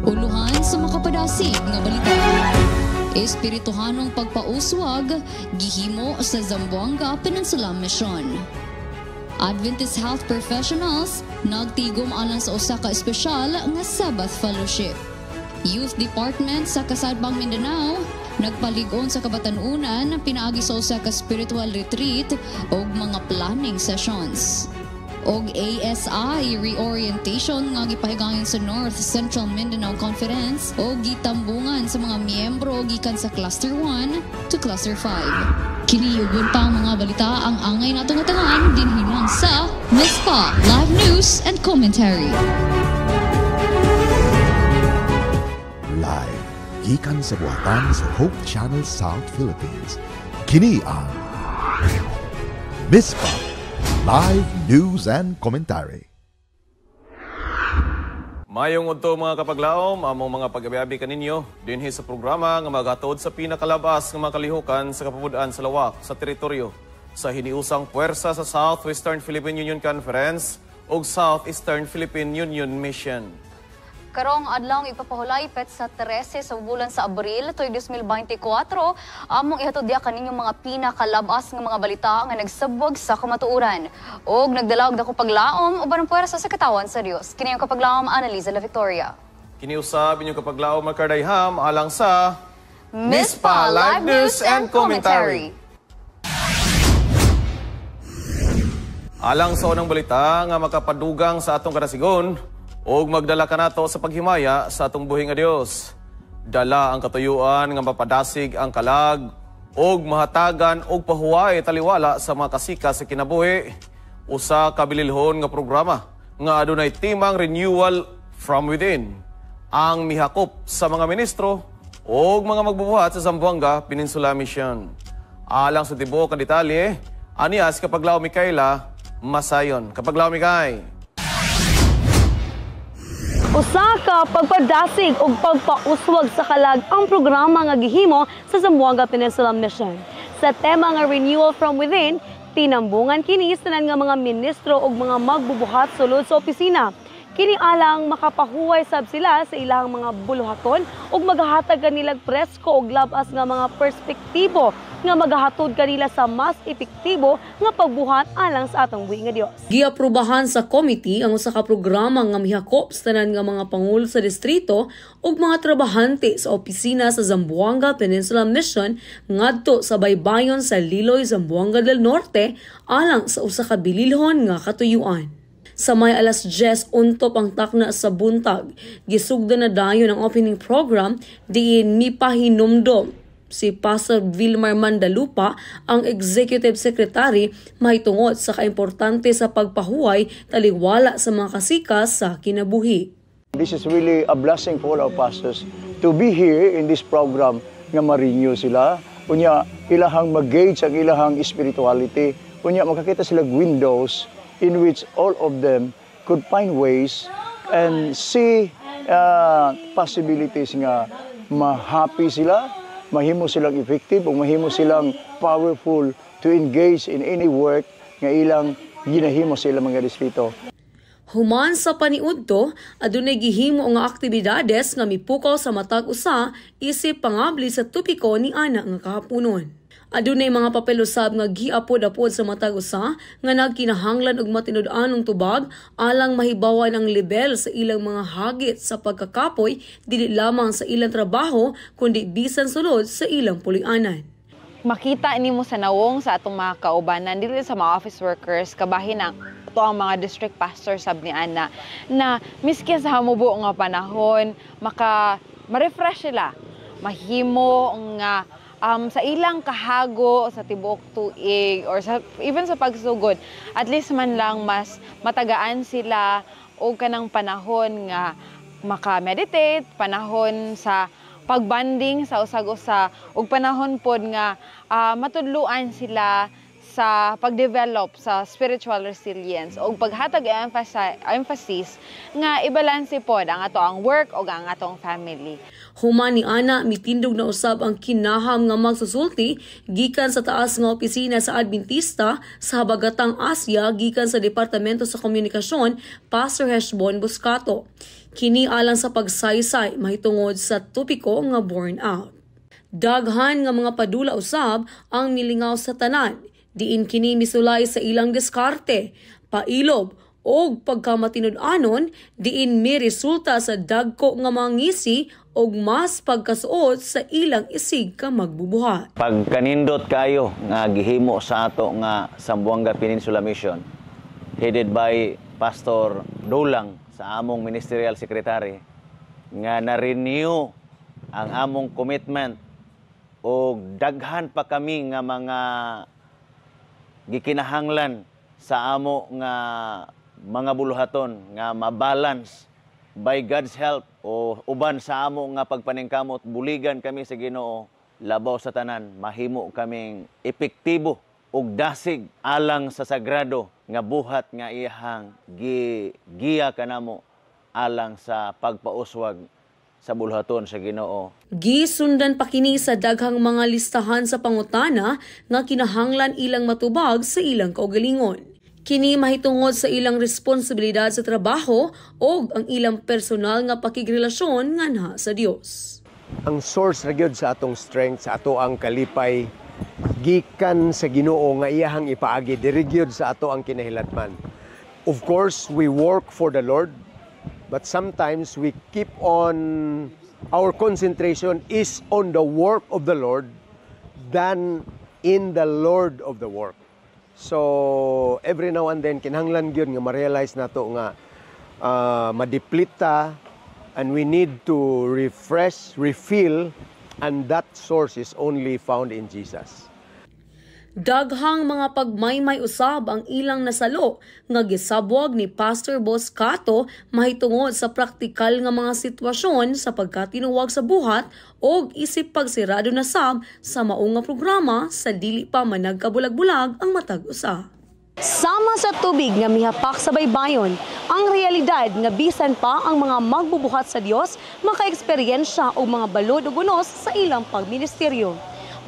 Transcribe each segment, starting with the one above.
Uluhan sa makapadasig nga balita. Espirituhanong pagpauswag gihimo sa Zamboanga Peninsula Mission. Adventist health professionals nagtigom alang sa usa ka espesyal nga Sabbath fellowship. Youth Department sa Kasadbang Mindanao nagpalig-on sa kabatanunan pinaagi sa usa ka spiritual retreat ug mga planning sessions. Og ASI reorientation nga gipahigayon sa North Central Mindanao Conference o gitambungan sa mga miyembro gikan sa Cluster 1 to Cluster 5. Kini ug pa ang mga balita ang angay natong atangan dinhi lang sa Mispa Live News and Commentary. Live gikan sa buhatan sa Hope Channel South Philippines. Kini ang Mispa Live News and Commentary. Mayong udto mga kapaglaom, among mga pag-abiabi kaninyo dinhi sa programa nga maghatod sa pinakalabas nga mga kalihukan sa kapabudan sa lawak sa teritoryo sa hiniusang puwersa sa Southwestern Philippine Union Conference ug Southeastern Philippine Union Mission. Karong adlaw ipapahulay pet sa 13 sa bulan sa Abril tuig 2024 among ihatod dia kaninyong mga pinakalabas nga mga balita nga nagsabwag sa kamatuoran og nagdala og dako paglaom uban ang puwersa sa katawan sa Dios. Kini ang kapaglaom Annalisa La Victoria. Kini usab inyong kapaglaom makardayham alang sa Mispa Live News and Commentary. Alang sa unang balita nga makapadugang sa atong kadasigon og magdala ka nato sa paghimaya sa atong buhi nga Dios. Dala ang katuyuan nga mapadasig ang kalag og mahatagan og pahuway taliwala sa mga kasika sa kinabuhi. Usa ka bililhon nga programa nga adunay timang renewal from within. Ang mihakop sa mga ministro og mga magbubuhat sa Zamboanga Peninsula Mission. Alang sa tibuok nga detalye, anias kapaglaw Mikaela Masayon. Kapaglaw Mikay. Usa ka pagpadasig ug pagpauswag sa kalag ang programa nga gihimo sa Zamboanga Peninsula Mission. Sa tema nga Renewal from Within, tinambungan kini sa tanan nga mga ministro ug mga magbubuhat sulod sa opisina. Kini alang makapahuway sab sila sa ilang mga buluhaton ug maghahatag kanilang presko ug labas nga mga perspektibo nga magahatod kanila sa mas epektibo nga pagbuhat alang sa atong buhi nga Dios. Giaprubahan sa committee ang usa ka programa nga mihakop sa tanan nga mga pangulo sa distrito ug mga trabahante sa opisina sa Zamboanga Peninsula Mission ngadto sa baybayon sa Liloy, Zamboanga del Norte alang sa usa ka bililhon nga katuyuan. Sa may alas 10 untop ang takna sa buntag, gisugdan na dayon ang opening program diin mipahinumdom si Pastor Vilmar Mandalupa, ang Executive Secretary, mahitungod sa kaimportante sa pagpahuway taliwala sa mga kasikas sa kinabuhi. This is really a blessing for all our pastors to be here in this program nga ma-renew sila. Unya, ilahang mag-gauge ang ilahang spirituality. Unya, makakita sila windows in which all of them could find ways and see possibilities nga ma-happy sila, mahimo silang effective o mahimo silang powerful to engage in any work nga ilang ginahimo sa ilang mga distrito. Human sa paniudto, adunay gihimo nga aktibidades nga mipukaw sa matag usa isip pangabli sa tupiko ni ana nga kahaponon. Adunay mga papelusab nga giapod-apod sa matag usa nga nagkinahanglan og matinud-anong tubag alang mahibawan ang level sa ilang mga hagit sa pagkakapoy dili lamang sa ilang trabaho kundi bisan sulod sa ilang pulianan. Makita nimo sa nawong sa atong mga kaubanan dili sa mga office workers kabahin ang to ang mga district pastor sab ni ana na miski sa hamubo nga panahon ma-refresh sila mahimo nga sa ilang kahago sa tibuok tuig or even sa pagsugod, at least man lang mas matagaan sila o kanang panahon nga maka-meditate, panahon sa pagbanding sa usag-usa ug panahon pod nga matudluan sila sa pag-develop sa spiritual resilience o paghatag emphasis nga ibalanse pod ang ato ang work o ang atong family. Human ni ana mitindog na usab ang kinaham nga magsusulti gikan sa taas nga opisina sa Adventista sa Habagatang Asya gikan sa Departamento sa Komunikasyon, Pastor Heshbon Buscato. Kini alang sa pagsaysay mahitungod sa topiko nga burnout. Daghan nga mga padula usab ang milingaw sa tanan, diin kini misulay sa ilang diskarte, pailob o pagkamatinud-anon, diin may resulta sa dagko nga mga ngisi o mas pagkasuot sa ilang isig ka magbubuhat. Pagkanindot kayo nga gihimo sa ato nga Zamboanga Peninsula Mission, headed by Pastor Dulang sa among Ministerial Secretary, nga na-renew ang among commitment o daghan pa kami nga mga gikinahanglan sa amo nga mga buluhaton nga mabalance by God's help o uban sa amo nga pagpaningkamot, buligan kami sa Ginoo, labaw sa tanan, mahimo kaming epektibo ug dasig alang sa sagrado nga buhat nga iyang giya kanamo alang sa pagpauswag sa buluhaton sa Ginoo. Gisundan pa kini sa daghang mga listahan sa pangutana nga kinahanglan ilang matubag sa ilang kaugalingon. Kini mahitungod sa ilang responsibilidad sa trabaho o ang ilang personal nga pakigrelasyon nga na sa Dios. Ang source ra gyud sa atong strength, sa ato ang kalipay, gikan sa Ginoo nga iyahang ipaagi diri gyud sa ato ang kinahilatman. Of course, we work for the Lord, but sometimes we keep on, our concentration is on the work of the Lord than in the Lord of the work. So every now and then kinahanglan gyud nga ma-realize nato nga madiplita, and we need to refresh, refill, and that source is only found in Jesus. Daghang mga pagmaymay usab ang ilang nasalo nga gisabwag ni Pastor Buscato mahitungod sa praktikal nga mga sitwasyon sa pagkatinuwag sa buhat o isip pagsirado na sab sa maong nga programa sa dili pa man nagkabulag-bulag ang matag usa. Sama sa tubig nga mihapak sa baybayon, ang realidad nga bisan pa ang mga magbubuhat sa Dios makaeksperyensya og mga balod ug unos sa ilang pagministeryo.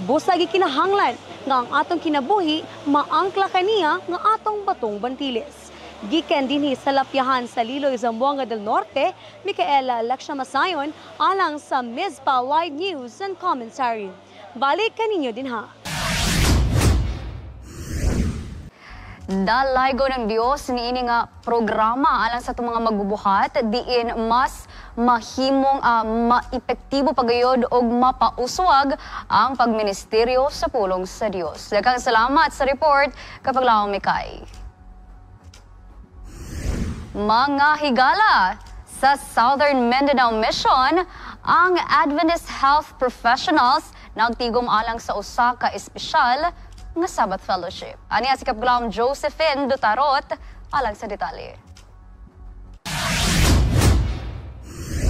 Busag gikinahanglan nga ang atong kinabuhi maangkla kaniya nga atong batong bantiles. Gikan dinhi sa lapyahan sa Liloy, Zamboanga del Norte, Micaela Lakshamasayon alang sa Mizpa Live News and Commentary. Balik kaninyo din ha. Dalaygo ng Dios niini nga programa alang sa itong mga magbubuhat diin mas mahimong maepektibo pagayod og mapauswag ang pagministeryo sa pulong sa Dios. Daghang salamat sa report kapag laong Mikay. Mga higala sa Southern Mindanao Mission, ang Adventist health professionals nagtigom alang sa usa ka espesyal nga Sabbath Fellowship. Ani si Kapaglaom Josephine Dutarot alang sa detalye.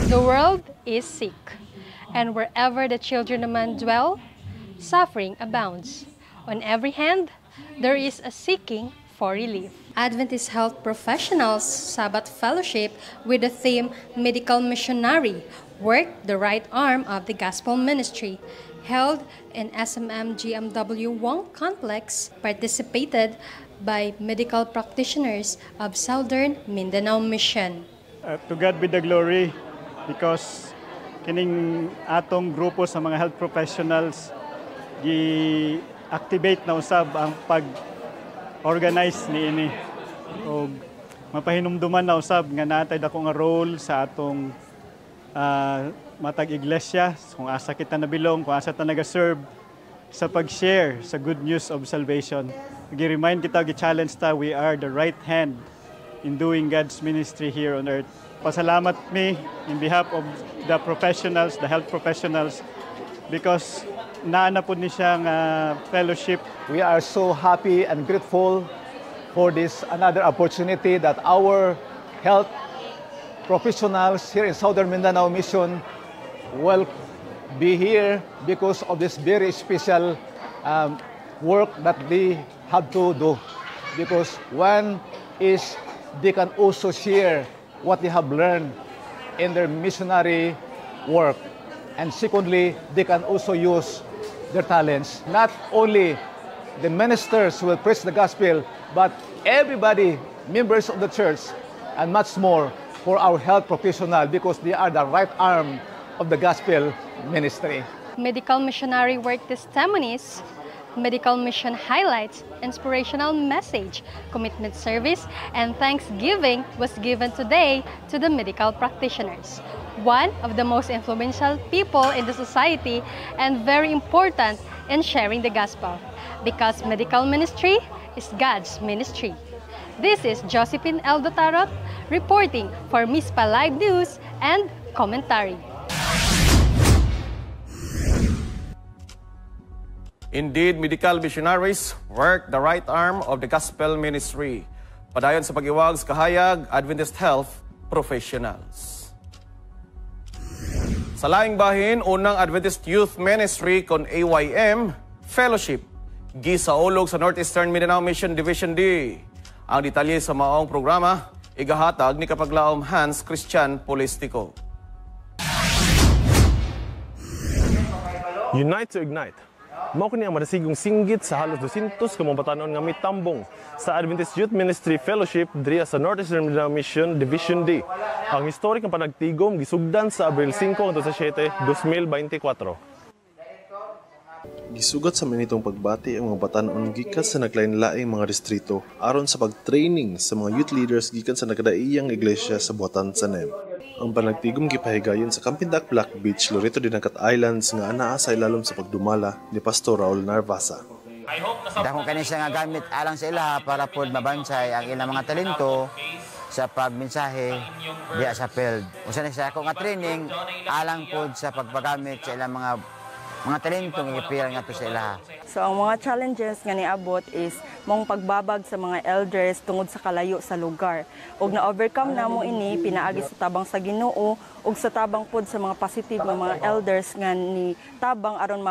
The world is sick, and wherever the children of man dwell, suffering abounds. On every hand, there is a seeking for relief. Adventist Health Professionals Sabbath Fellowship with the theme Medical Missionary, work the right arm of the gospel ministry, held in SMM GMW Wong Complex, participated by medical practitioners of Southern Mindanao Mission. To God be the glory, because kining atong grupo sa mga health professionals gi-activate na usab ang pag-organize niini o mapahinumduman na usab nga natay dako nga role sa atong matag iglesia, kung asa kita nabilong, kung asa ta naga-serve sa pag-share sa good news of salvation. Gi-remind kita, gi-challenge ta, we are the right hand in doing God's ministry here on earth. Pasalamat me in behalf of the professionals, the health professionals, because naana po ni siyang fellowship. We are so happy and grateful for this another opportunity that our health professionals here in Southern Mindanao Mission will be here because of this very special work that they have to do, because one is they can also share what they have learned in their missionary work, and secondly, they can also use their talents. Not only the ministers will preach the gospel, but everybody, members of the church, and much more for our health professional, because they are the right arm of the gospel ministry. Medical missionary work testimonies, medical mission highlights, inspirational message, commitment service, and thanksgiving was given today to the medical practitioners, one of the most influential people in the society and very important in sharing the gospel, because medical ministry is God's ministry. This is Josephine Eldotarot reporting for MISPA Live News and Commentary. Indeed, medical missionaries work the right arm of the gospel ministry. Padayon sa pag-iwag sa kahayag, Adventist Health Professionals. Sa laing bahin, unang Adventist Youth Ministry kon AYM Fellowship gisaulog sa Northeastern Mindanao Mission Division D. Ang detalye sa maong programa igahatag ni Kapaglaom Hans Christian Polistico. Unite to Ignite. Mao kini ang madasigong singgit sa halos 200 ka mga batanon nga mitambong sa Adventist Youth Ministry Fellowship diri sa Northeastern Mindanao Mission Division D. Ang historikong panagtigom gisugdan sa Abril 5 hangtod sa 7, 2024. Gisugat sa minitong pagbati ang mga batanon gikan sa naglain-laing mga distrito aron sa pagtraining sa mga youth leaders gikan sa nagkadaiyang iglesia sa buhatan sa NEM. Ang panagtigom gipahigayon sa Campindak Black Beach, Loreto Dinagat Islands nga anaa sa ilalom sa pagdumala ni Pastor Raul Narvasa. Dako kani siya nga gamit alang sa ilaha para pod mabansay ang ilang mga talento sa pagmensahe diya sa field. Usa na siya ako nga training alang pod sa pagpagamit sa ilang mga talento nga ipira nga to sa ilaha. So ang mga challenges nga niabot is mong pagbabag sa mga elders tungod sa kalayo sa lugar. Og na-overcome na mo ini pinaagi sa tabang sa Ginoo ug sa tabang pod sa mga positive nga mga elders nga ni tabang aron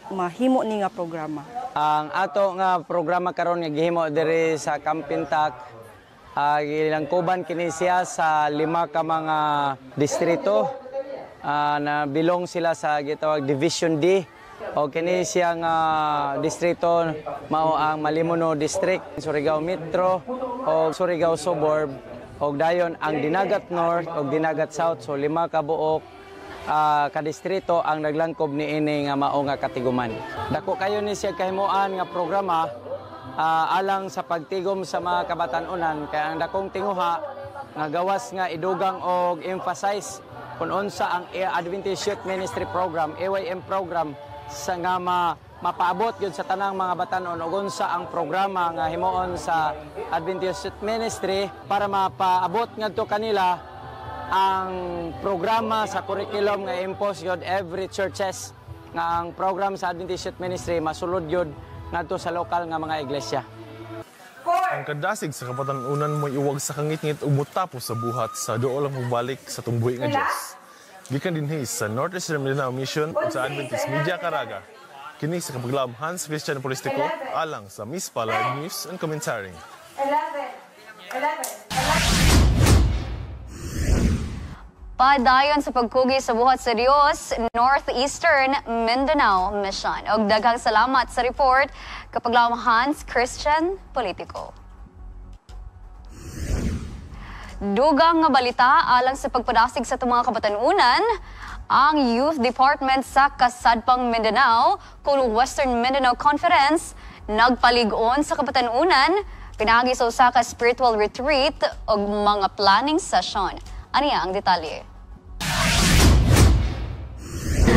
mahimo ni nga programa. Ang ato nga programa karon nga gihimo diri sa Campintak ilangkuban kini siya sa 5 ka mga distrito na bilong sila sa gitawag Division D. O kini siyang distrito mao ang Malimono District, Surigao Metro o Surigao Suburb o dayon ang Dinagat North o Dinagat South. So 5 ka buok ka distrito ang naglangkob ni ini nga mao nga katiguman. Dako kayo ni siya kahimuan nga programa alang sa pagtigom sa mga kabatan-unan kaya ang dakong tinguha nga gawas nga idugang og emphasize kung unsa ang Adventist Youth Ministry Program, AYM program sa nga mapaabot yun sa tanang mga batanon o unsa ang programa nga himuon sa Adventist Youth Ministry para mapaabot ngadto kanila ang programa sa curriculum nga impose yun every churches nga ang program sa Adventist Youth Ministry masulod yun ngadto sa lokal nga mga iglesia. Ang kadasig sa kabatan-unan mo iwag sa kangit-ngit ug mutapos sa buhat sa duol ang magbalik sa tumbuhi nga Dios. Gikan dinhi sa Northeastern Mindanao Mission ug sa Adventist Media Caraga. Kini sa Kapaglaom Hans Christian Polistico alang sa MISPA Live News and Commentary. Padayon sa pagkugi sa buhat sa Dios, Northeastern Mindanao Mission. Og daghang salamat sa report Kapaglaom Hans Christian Politico. Dugang nga balita alang sa pagpadasig sa mga kabatanunan, ang Youth Department sa Kasadpang Mindanao kung Western Mindanao Conference nagpalig-on sa kabatanunan pinagi sa usa ka spiritual retreat o mga planning session. Aniya ang detalye.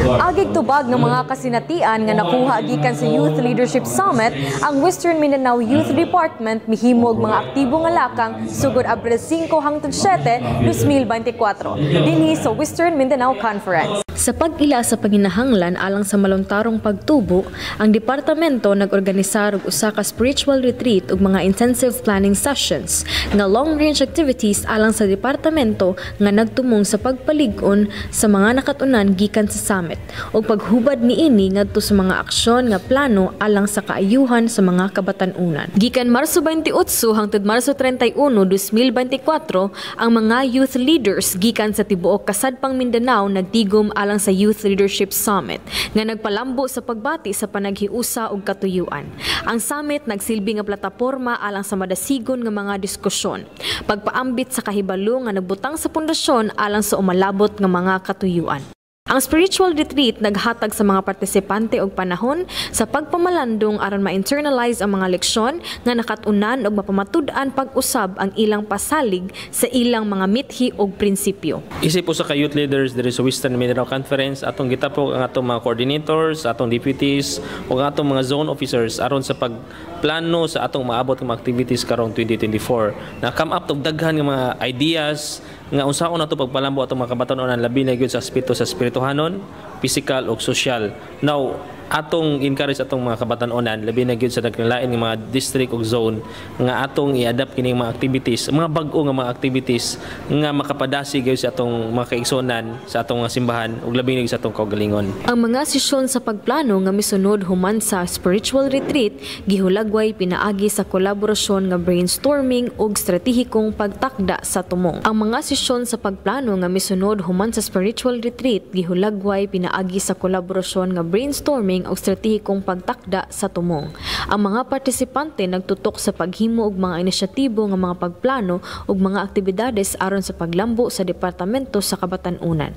Agig tubag ng mga kasinatian nga nakuha gikan sa Youth Leadership Summit, ang Western Mindanao Youth Department mihimog mga aktibo nga lakang sugod Abril 5 hangtod 7, 2024 dinhi sa Western Mindanao Conference. Sa pag-ila sa panginahanglan alang sa maluntarong pagtubo, ang departamento nag-organisar og usa ka spiritual retreat ug mga intensive planning sessions nga long-range activities alang sa departamento nga nagtumong sa pagpalig-on sa mga nakatunan gikan sa summit ug paghubad niini ngadto sa mga aksyon nga plano alang sa kaayuhan sa mga kabatan-unan. Gikan Marso 28 hangtod Marso 31, 2024, ang mga youth leaders gikan sa tibuok kasadpang Mindanao nagtigom alang sa Youth Leadership Summit nga nagpalambo sa pagbati sa panaghiusa ug katuyuan. Ang summit nagsilbi nga plataporma alang sa madasigon nga mga diskusyon, pagpaambit sa kahibalo nga nagbutang sa pundasyon alang sa umalabot nga mga katuyuan. Ang spiritual retreat naghatag sa mga partisipante og panahon sa pagpamalandong aron ma-internalize ang mga leksyon nga nakatunan og mapamatud-an pag-usab ang ilang pasalig sa ilang mga mithi og prinsipyo. Isip usa ka youth leaders diri sa Western Mindanao Conference atong gitapok ang atong mga coordinators, atong deputies ug atong mga zone officers aron sa pagplano sa atong maabot nga mga activities karong 2024. Na come up og daghan nga mga ideas nga unsaon nato pagpalambo atong mga kabatan-onan labi na gyud sa aspeto sa espirituhanon, physical ug social. Now, atong encourage atong mga kabatan-onan labi na gyud sa nagkalain nga mga district ug zone nga atong i-adapt kining mga activities, mga bag-o nga mga activities nga makapadasi gyud sa atong mga kaigsonan sa atong mga simbahan ug labi na gyud sa atong kaugalingon. Ang mga sesyon sa pagplano nga misunod human sa spiritual retreat gihulagway pinaagi sa kolaborasyon nga brainstorming ug estratehikong pagtakda sa tumong. Ang mga sesyon sa pagplano nga misunod human sa spiritual retreat gihulagway pinaagi sa kolaborasyon nga brainstorming o estratehikong pagtakda sa tumong. Ang mga partisipante nagtutok sa paghimo og mga inisyatibo nga mga pagplano ug mga aktibidades aron sa paglambo sa departamento sa kabatan-unan.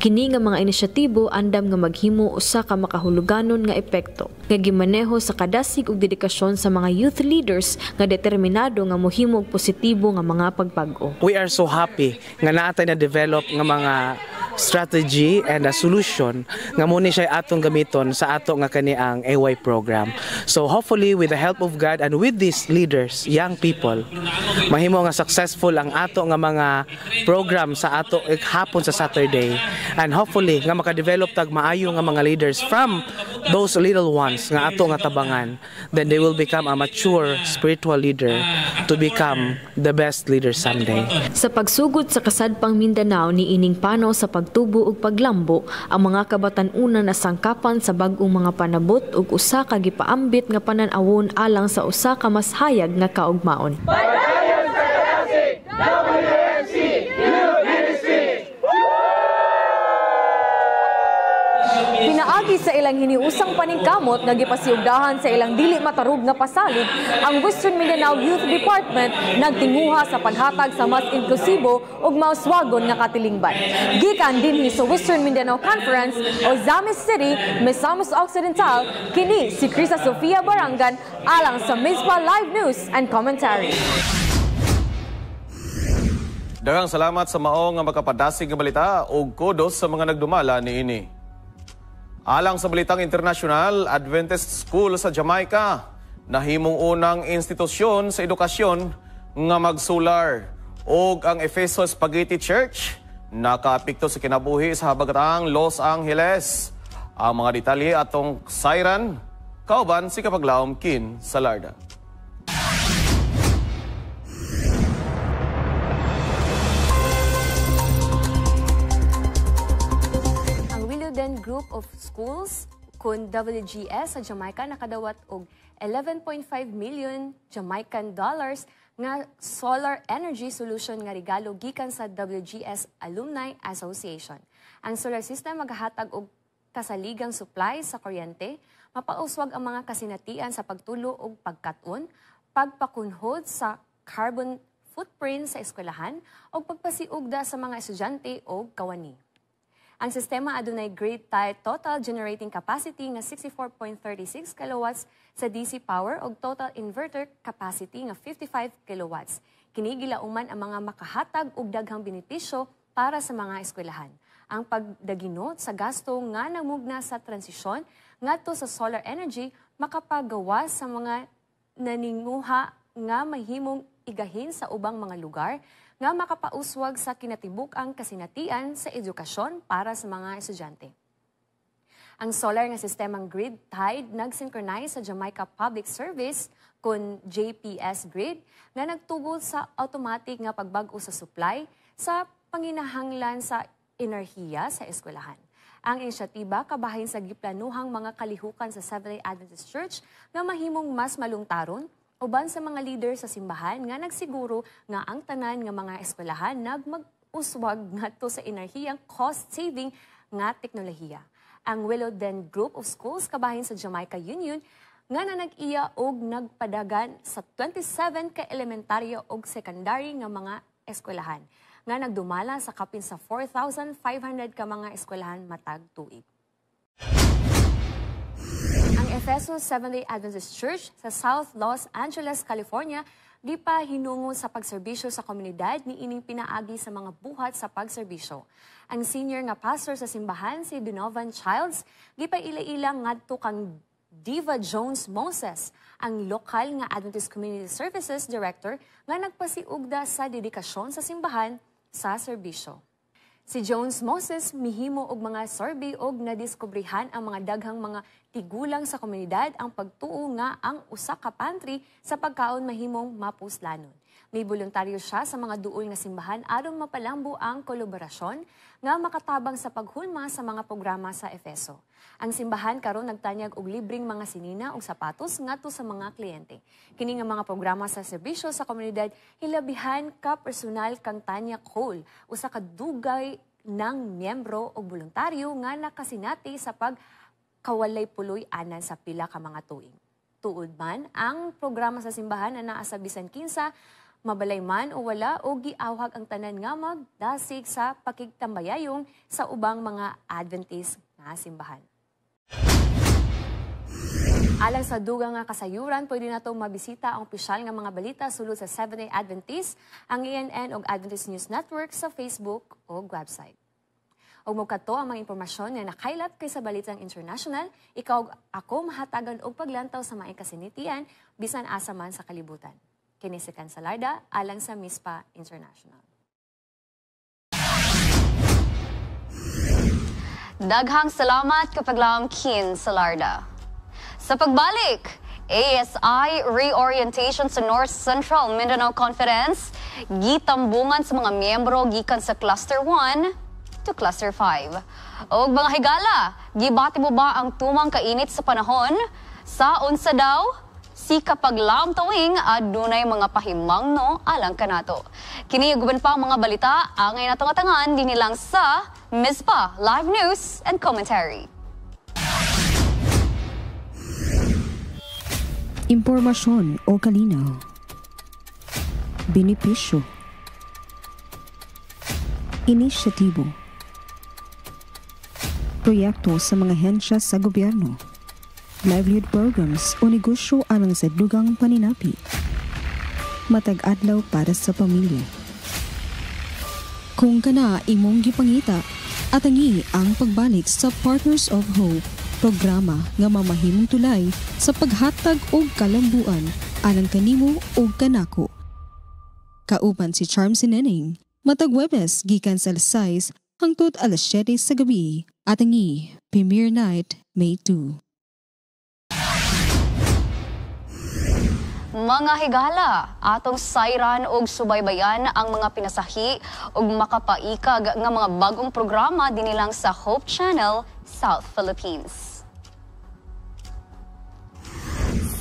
Kini nga mga inisyatibo andam nga maghimo usa ka makahuluganon nga epekto nga gimaneho sa kadasig ug dedikasyon sa mga youth leaders nga determinado nga mohimo og positibo nga mga pagbag-o. We are so happy nga naatay na develop nga mga strategy and a solution nga muna siya atong gamiton sa ato nga kaniang AY program. So hopefully with the help of God and with these leaders, young people, mahimo nga successful ang ato nga mga program sa ato hapon sa Saturday, and hopefully nga makadevelop tag maayo nga mga leaders from those little ones nga ato nga tabangan, then they will become a mature spiritual leader to become the best leader someday. Sa pagsugod sa kasadpang Mindanao ni ining pano sa pagtubo ug paglambo, ang mga kabatan-unan na sangkapan sa bag-ong mga panabot ug usa ka gipaambit nga panan-awon alang sa usa ka mas hayag nga kaugmaon. Pinaagi sa ilang hiniusang paningkamot nga gipasiugdahan sa ilang dili matarug nga pasalig, ang Western Mindanao Youth Department nagtinguha sa paghatag sa mas inklusibo ug mauswagon nga katilingban. Gikan dinhi sa Western Mindanao Conference o Zamis City, Misamis Occidental, kini si Krisa Sofia Barangan alang sa Mispa Live News and Commentary. Daghang salamat sa mao nga makapadasig nga balita ug kudos sa mga nagdumala niini. Alang sa balitang internasyonal, Adventist School sa Jamaica nahimong unang institusyon sa edukasyon nga mag-solar, ug ang Efeso Spaghetti Church nakaapekto sa kinabuhi sa habagatang Los Angeles. Ang mga detalye atong sayran kauban si Kapaglaom Kin Salarda. Group of schools kun WGS sa Jamaica nakadawat og 11.5 million Jamaican dollars nga solar energy solution nga regalo gikan sa WGS Alumni Association. Ang solar system maghatag og kasaligang supply sa kuryente, mapauswag ang mga kasinatian sa pagtulo og pagkat-on, pagpakunhod sa carbon footprint sa eskwelahan o pagpasiugda sa mga estudyante o kawani. Ang sistema adunay grade tie total generating capacity nga 64.36 kilowatts sa DC power o total inverter capacity nga 55 kilowatts. Kini gilauman ang mga makahatag og daghang benepisyo para sa mga eskwelahan. Ang pagdaginot sa gasto nga namugna sa transisyon ngadto sa solar energy makapagawas sa mga naninguha nga mahimong igahin sa ubang mga lugar nga makapauswag sa kinatibuk-ang kasinatian sa edukasyon para sa mga estudyante. Ang solar nga sistemang grid tied nag-synchronize sa Jamaica Public Service kun JPS Grid nga nagtugol sa automatic nga pagbag-o sa supply sa panginahanglan sa enerhiya sa eskwelahan. Ang inisyatiba kabahin sa giplanuhang mga kalihukan sa Seventh-day Adventist Church nga mahimong mas malungtaron uban sa mga leader sa simbahan nga nagsiguro nga ang tanan nga mga eskwelahan nagmag-uswag ngadto sa enerhiyang cost-saving nga teknolohiya. Ang Willowden Group of Schools kabahin sa Jamaica Union nga nag-iya og nagpadagan sa 27 ka elementaryo og secondary nga mga eskwelahan nga nagdumala sa kapin sa 4,500 ka mga eskwelahan matag tuig. Ang Ephesus Seventh-day Adventist Church sa South Los Angeles, California, di pa hinungo sa pagserbisyo sa komunidad ni ining pinaagi sa mga buhat sa pagserbisyo. Ang senior nga pastor sa simbahan, si Donovan Childs, di pa ila-ilang ngadto kang Diva Jones Moses, ang lokal nga Adventist Community Services Director nga nagpasiugda sa dedikasyon sa simbahan sa serbisyo. Si Jones Moses mihimo og mga survey og nadiskubrihan ang mga daghang mga tigulang sa komunidad ang pagtuo nga ang usa ka pantry sa pagkaon mahimong mapuslanon. May voluntaryo siya sa mga duol nga simbahan aron mapalambo ang kolaborasyon nga makatabang sa paghulma sa mga programa sa Efeso. Ang simbahan karon nagtanyag og libreng mga sinina ug sapatos ngadto sa mga kliyente. Kini nga mga programa sa serbisyo sa komunidad hilabihan ka personal kang tanya call usa ka dugay ng miyembro o voluntaryo nga nakasinati sa pagkawalay puloy anan sa pila ka mga tuig. Tuod man ang programa sa simbahan na naa sa bisan kinsa mabalay man o wala o giawhag ang tanan nga magdasig sa pakigtambayayong sa ubang mga Adventist nga simbahan. Alang sa dugang nga kasayuran, pwede na itong mabisita ang opisyal nga mga balita sulod sa Seventh-day Adventist, ang ANN o Adventist News Network sa Facebook o website. O magkato ang mga impormasyon na nakailat kay sa Balitang International, ikaw ako mahatagan og paglantaw sa mga kasinitian bisan asa man sa kalibutan. Kini si Cancelarda, alang sa MISPA International. Daghang salamat kapag lang Kin Salarda. Sa pagbalik, ASI reorientation sa North Central Mindanao Conference, gitambungan sa mga miyembro gikan sa Cluster 1 to Cluster 5. O mga higala, gibati mo ba ang tumang kainit sa panahon? Sa unsa daw? Si kapag laom tuwing adunay mga pahimangno alang kanato. Kini guban pa ang mga balita ang ngayon natong atangan dinilang sa MISPA Live News and Commentary. Impormasyon o kalinaw. Benepisyo. Inisyatibo. Proyekto sa mga hensya sa gobyerno. Livelihood programs o negosyo alang sa dugang paninapi. Matag-adlaw para sa pamilya. Kung kana imong gipangita, atangi ang pagbalik sa Partners of Hope, programa nga mamahimong tulay sa paghatag og kalambuan alang kanimo og kanako. Kauban si Charm Sineneng, matag Webes gikan sa alas 6 hangtod alas 7 sa gabi, atangi Premiere Night May 2. Mga higala, atong sayran og subaybayan ang mga pinasahi og makapaikag nga mga bagong programa dinilang sa Hope Channel, South Philippines.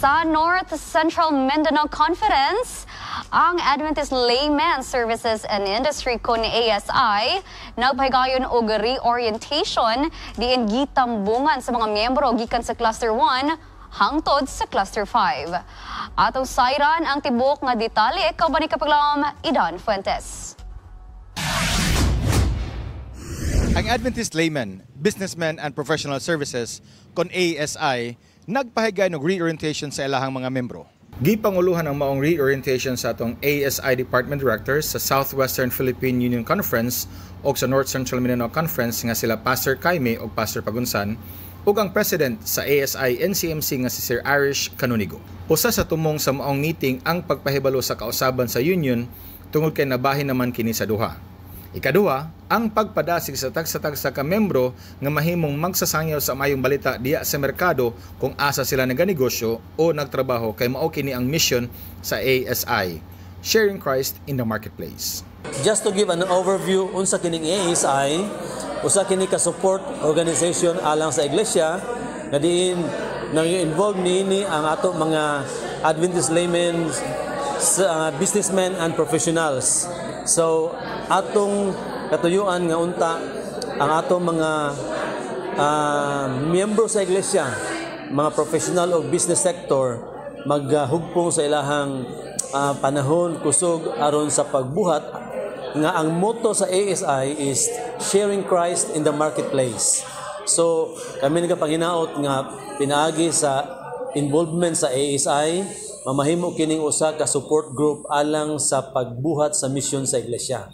Sa North Central Mindanao Conference, ang Adventist Layman Services and Industry kun ASI nagpahigayon og reorientation diin gitambungan sa mga miyembro gikan sa Cluster 1 hangtod sa Cluster 5. Atong sayran ang tibok nga detalye kauban ni kapaglam Idan Fuentes. Ang Adventist Layman, Businessmen and Professional Services kon ASI nagpahigay og reorientation sa ilahang mga membro. Gipanguluhan ang maong reorientation sa atong ASI Department Directors sa Southwestern Philippine Union Conference o sa North Central Mindanao Conference nga sila Pastor Kaime o Pastor Pagunsan ug ang president sa ASI-NCMC nga si Sir Irish Canonigo. Usa sa tumong sa maong meeting ang pagpahibalo sa kausaban sa union tungod kay nabahin naman kini sa duha. Ikaduha, ang pagpadasig sa tagsa-tagsa ka membro nga mahimong magsasangyaw sa mayong balita diya sa merkado kung asa sila naganegosyo o nagtrabaho kay mao kini ang mission sa ASI, Sharing Christ in the Marketplace. Just to give an overview unsa kining ASI, usa kini ka support organization alang sa iglesia nga diin nag-involve niini ang ato mga Adventist laymen, businessmen and professionals. So atong katuyuan nga unta ang atong mga miyembro sa iglesia, mga professional o business sector maghugpong sa ilahang panahon kusog aron sa pagbuhat nga ang motto sa ASI is Sharing Christ in the Marketplace. So kami nagapanginaot nga pinaagi sa involvement sa ASI, mamahimo kining usa ka support group alang sa pagbuhat sa misyon sa iglesia.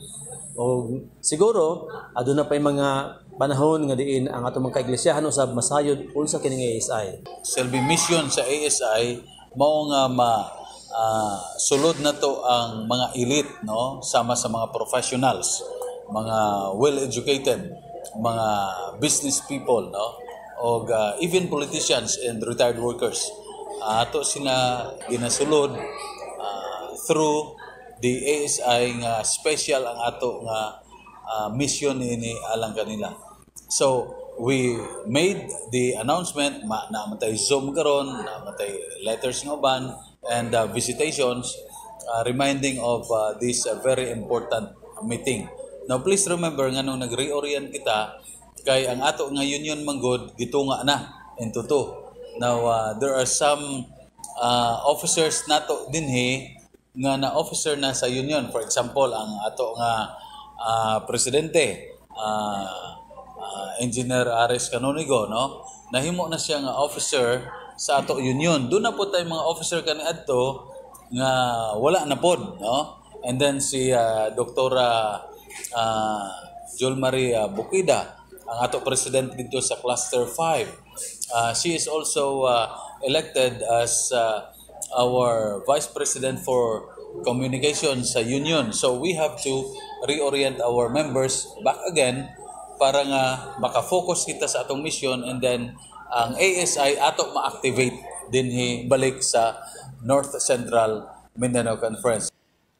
O siguro aduna pay mga panahon nga diin ang atong mga kaiglesiyahan usab masayod unsa kining ASI. Selby mission sa ASI mao nga sulod na to ang mga elite, no, sama sa mga professionals, mga well-educated, mga business people, no, o even politicians and retired workers. Ato sila ginasulod through the ASI nga special ang ato nga mission ini alang kanila. So we made the announcement na matay Zoom karon, na matay letters ng uban and visitations reminding of this very important meeting. Now please remember nga nung nag-reorient kita kay ang ato nga union manggod gitunga na into two. Now there are some officers nato dinhi nga na officer na sa union. For example, ang ato nga presidente Engineer Irish Canonigo, no, nahimo na siya nga officer sa ato union. Doon na po tayo mga officer kaniadto nga wala na pod, no. And then si Doktora Joel Marie Bukida, ang ato president dito sa Cluster 5. She is also elected as our Vice President for Communications sa Union. So we have to reorient our members back again para nga makafocus kita sa atong mission, and then ang ASI ato ma-activate dinhi balik sa North Central Mindanao Conference.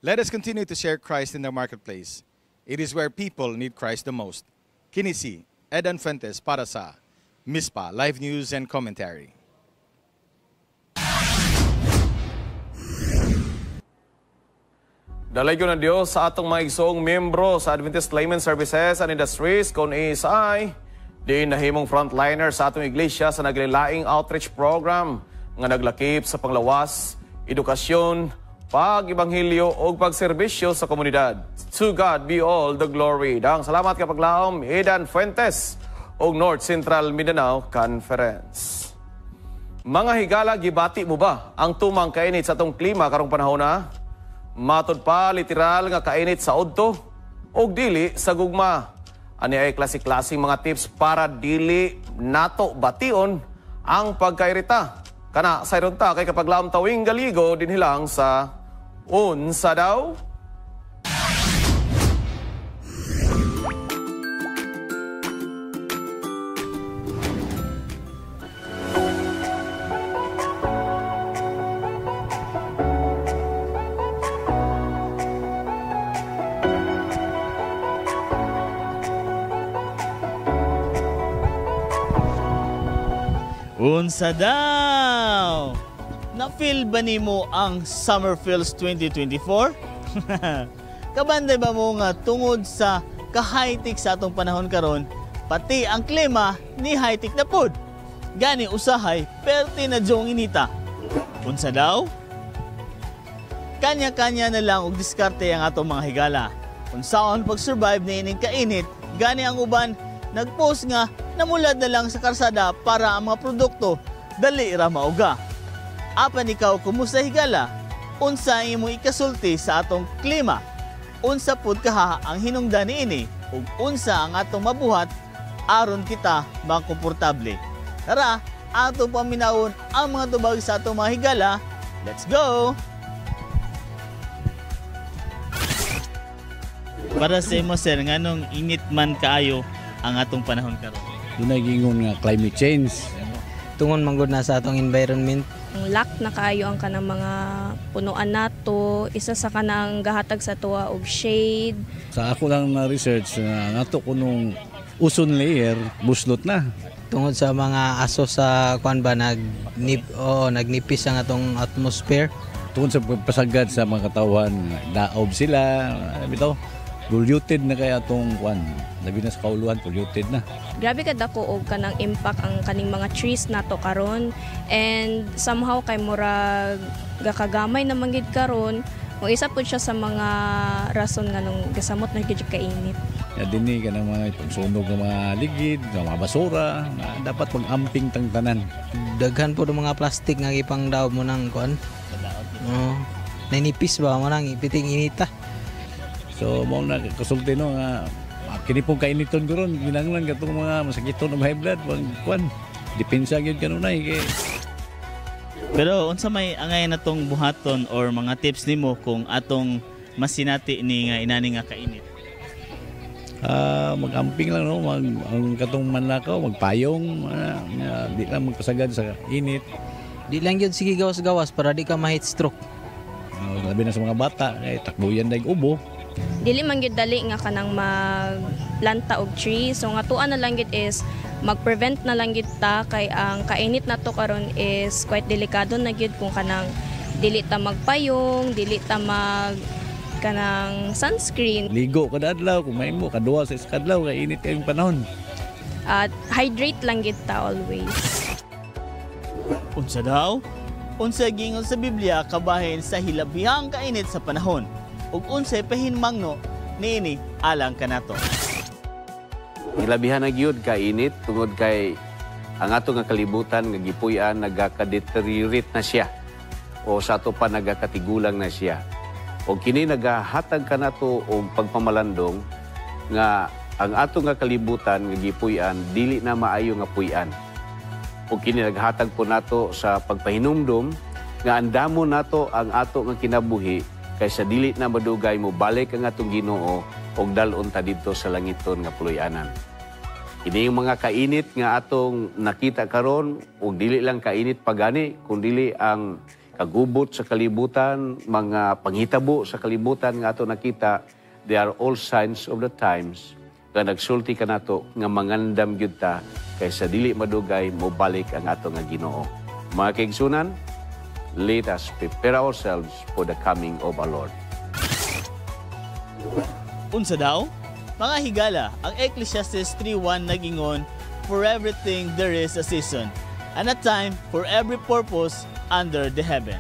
Let us continue to share Christ in the marketplace. It is where people need Christ the most. Kinisi, Edan Fuentes para sa MISPA Live News and Commentary. Dalaygon ng Diyos sa atong mga igsoong membro sa Adventist Laymen Services and Industries kon ASI, di nahimong frontliner sa atong iglesia sa naglilaing outreach program nga naglakip sa panglawas, edukasyon, pag-ibanghilyo o pagserbisyo sa komunidad. To God be all the glory. Dang salamat kapag laom, Edan Fuentes o North Central Mindanao Conference. Mga higala, gibati mo ba ang tumang kainit sa atong klima karong panahon na? Matod pa literal nga kainit sa udto o dili sa gugma. Ani ay klase-klaseng mga tips para dili nato bation ang pagkairita. Kana sayron ta kay kapag laom tawing galigo dinhilang sa unsa daw? Unsa daw? Na-feel ba nimo ang Summer Feels 2024? Kabanday ba mo nga tungod sa ka-high-tech sa atong panahon karon, pati ang klima ni high-tech na pod. Gani usahay, perti na jong inita. Unsa daw? Kanya-kanya na lang og diskarte ang atong mga higala. Kung saan pag-survive na ining kainit, gani ang uban nag-post nga namulad na lang sa karsada para ang mga produkto dali ra mauga. Apan ikaw, kumusta higala? Unsa imo ikasulti sa atong klima? Unsa pud kaha ang hinungdan niini ug unsa ang atong mabuhat aron kita makomportable? Tara, ato paminawon ang mga tubag sa atong mga higala. Let's go! Para sa imo sir, nganong init man kaayo ang atong panahon karon? Dunay gingon nga climate change. Tungon manggod na sa atong environment. Lack na kaayo ang kanang mga punuan nato, isa sa kanang gahatag sa tuwa og shade. Sa ako lang na research nga ato kunong ozone layer buslot na. Tungod sa mga aso sa kuan ba nagnipis ang atong atmosphere. Tungod sa pasagad sa mga katawan, daob sila, bitaw. Polluted na kaya atong kuan. Labi na sa kauluhan, polluted na. Grabe kadako og kanang impact ang kaning mga trees nato karon, and somehow kay murag gakagamay na manggid karon. Kung isa po siya sa mga rason nga nung gasamot na gyud kainit. Ya dinhi ka ng mga pagsunog ng mga ligid, ng mga basura, dapat pag-amping tang tanan. Daghan po ng mga plastic nga ipang daob mo nang kuan. Nainipis ba mo nang ipiting inita. So mo na kasulti no nga kini pong kainiton ko ron ginanglan katong mga masakiton ng high blood wag kuan depensa gyud kanunay kay. Pero unsa may angay natong buhaton or mga tips nimo kung atong masinati ni nga inani nga kainit? Mag-amping lang no, ang katong manlakaw, magpayong, di lang magpasagad sa init. Di lang yun sige gawas-gawas para di ka ma-heat stroke. Labi na sa mga bata, kay takbuyan dahil ubo. Dili man gyud dali nga kanang magplanta og tree. So nga tuan na lang gyud is mag-prevent na lang gyud ta kay ang kainit nato karon is quite delikado na gyud kung kanang dili ta magpayong, dili ta kanang sunscreen. Ligo kada adlaw kung mahimo kadua sa kadlaw kay init kayong panahon. At hydrate lang gyud ta always. Unsa daw? Unsa gingon sa Biblia kabahin sa hilabihang kainit sa panahon? Ug unsay pahinmangno niini alang kanato? Hilabihan na gyud ka init tungod kay ang ato nga kalibutan nga gipuy-an nagaka-deteriorate na siya o sa ato pa nagakatigulang na siya. O kini nagahatag kanato og pagpamalandong nga ang ato nga kalibutan nga gipuy-an dili na maayo nga puy-an. O kini naghatag po nato sa pagpahinumdom nga andamo nato ang ato nga kinabuhi kaysa dili na madugay mo balik ang atong Ginoo og dalon ta didto sa langiton nga puloy-anan. Kini yung mga kainit nga atong nakita karon og dili lang kainit pagani kundi ang kagubot sa kalibutan, mga panghitabo sa kalibutan nga ato nakita, they are all signs of the times nga nagsulti ka nato nga mangandam gyud ta kaysa dili madugay mo balik ang ato nga Ginoo. Mga kaigsunan, let us prepare ourselves for the coming of our Lord. Unsa daw? Mga higala, ang Ecclesiastes 3:1 nagingon, for everything there is a season, and a time for every purpose under the heaven.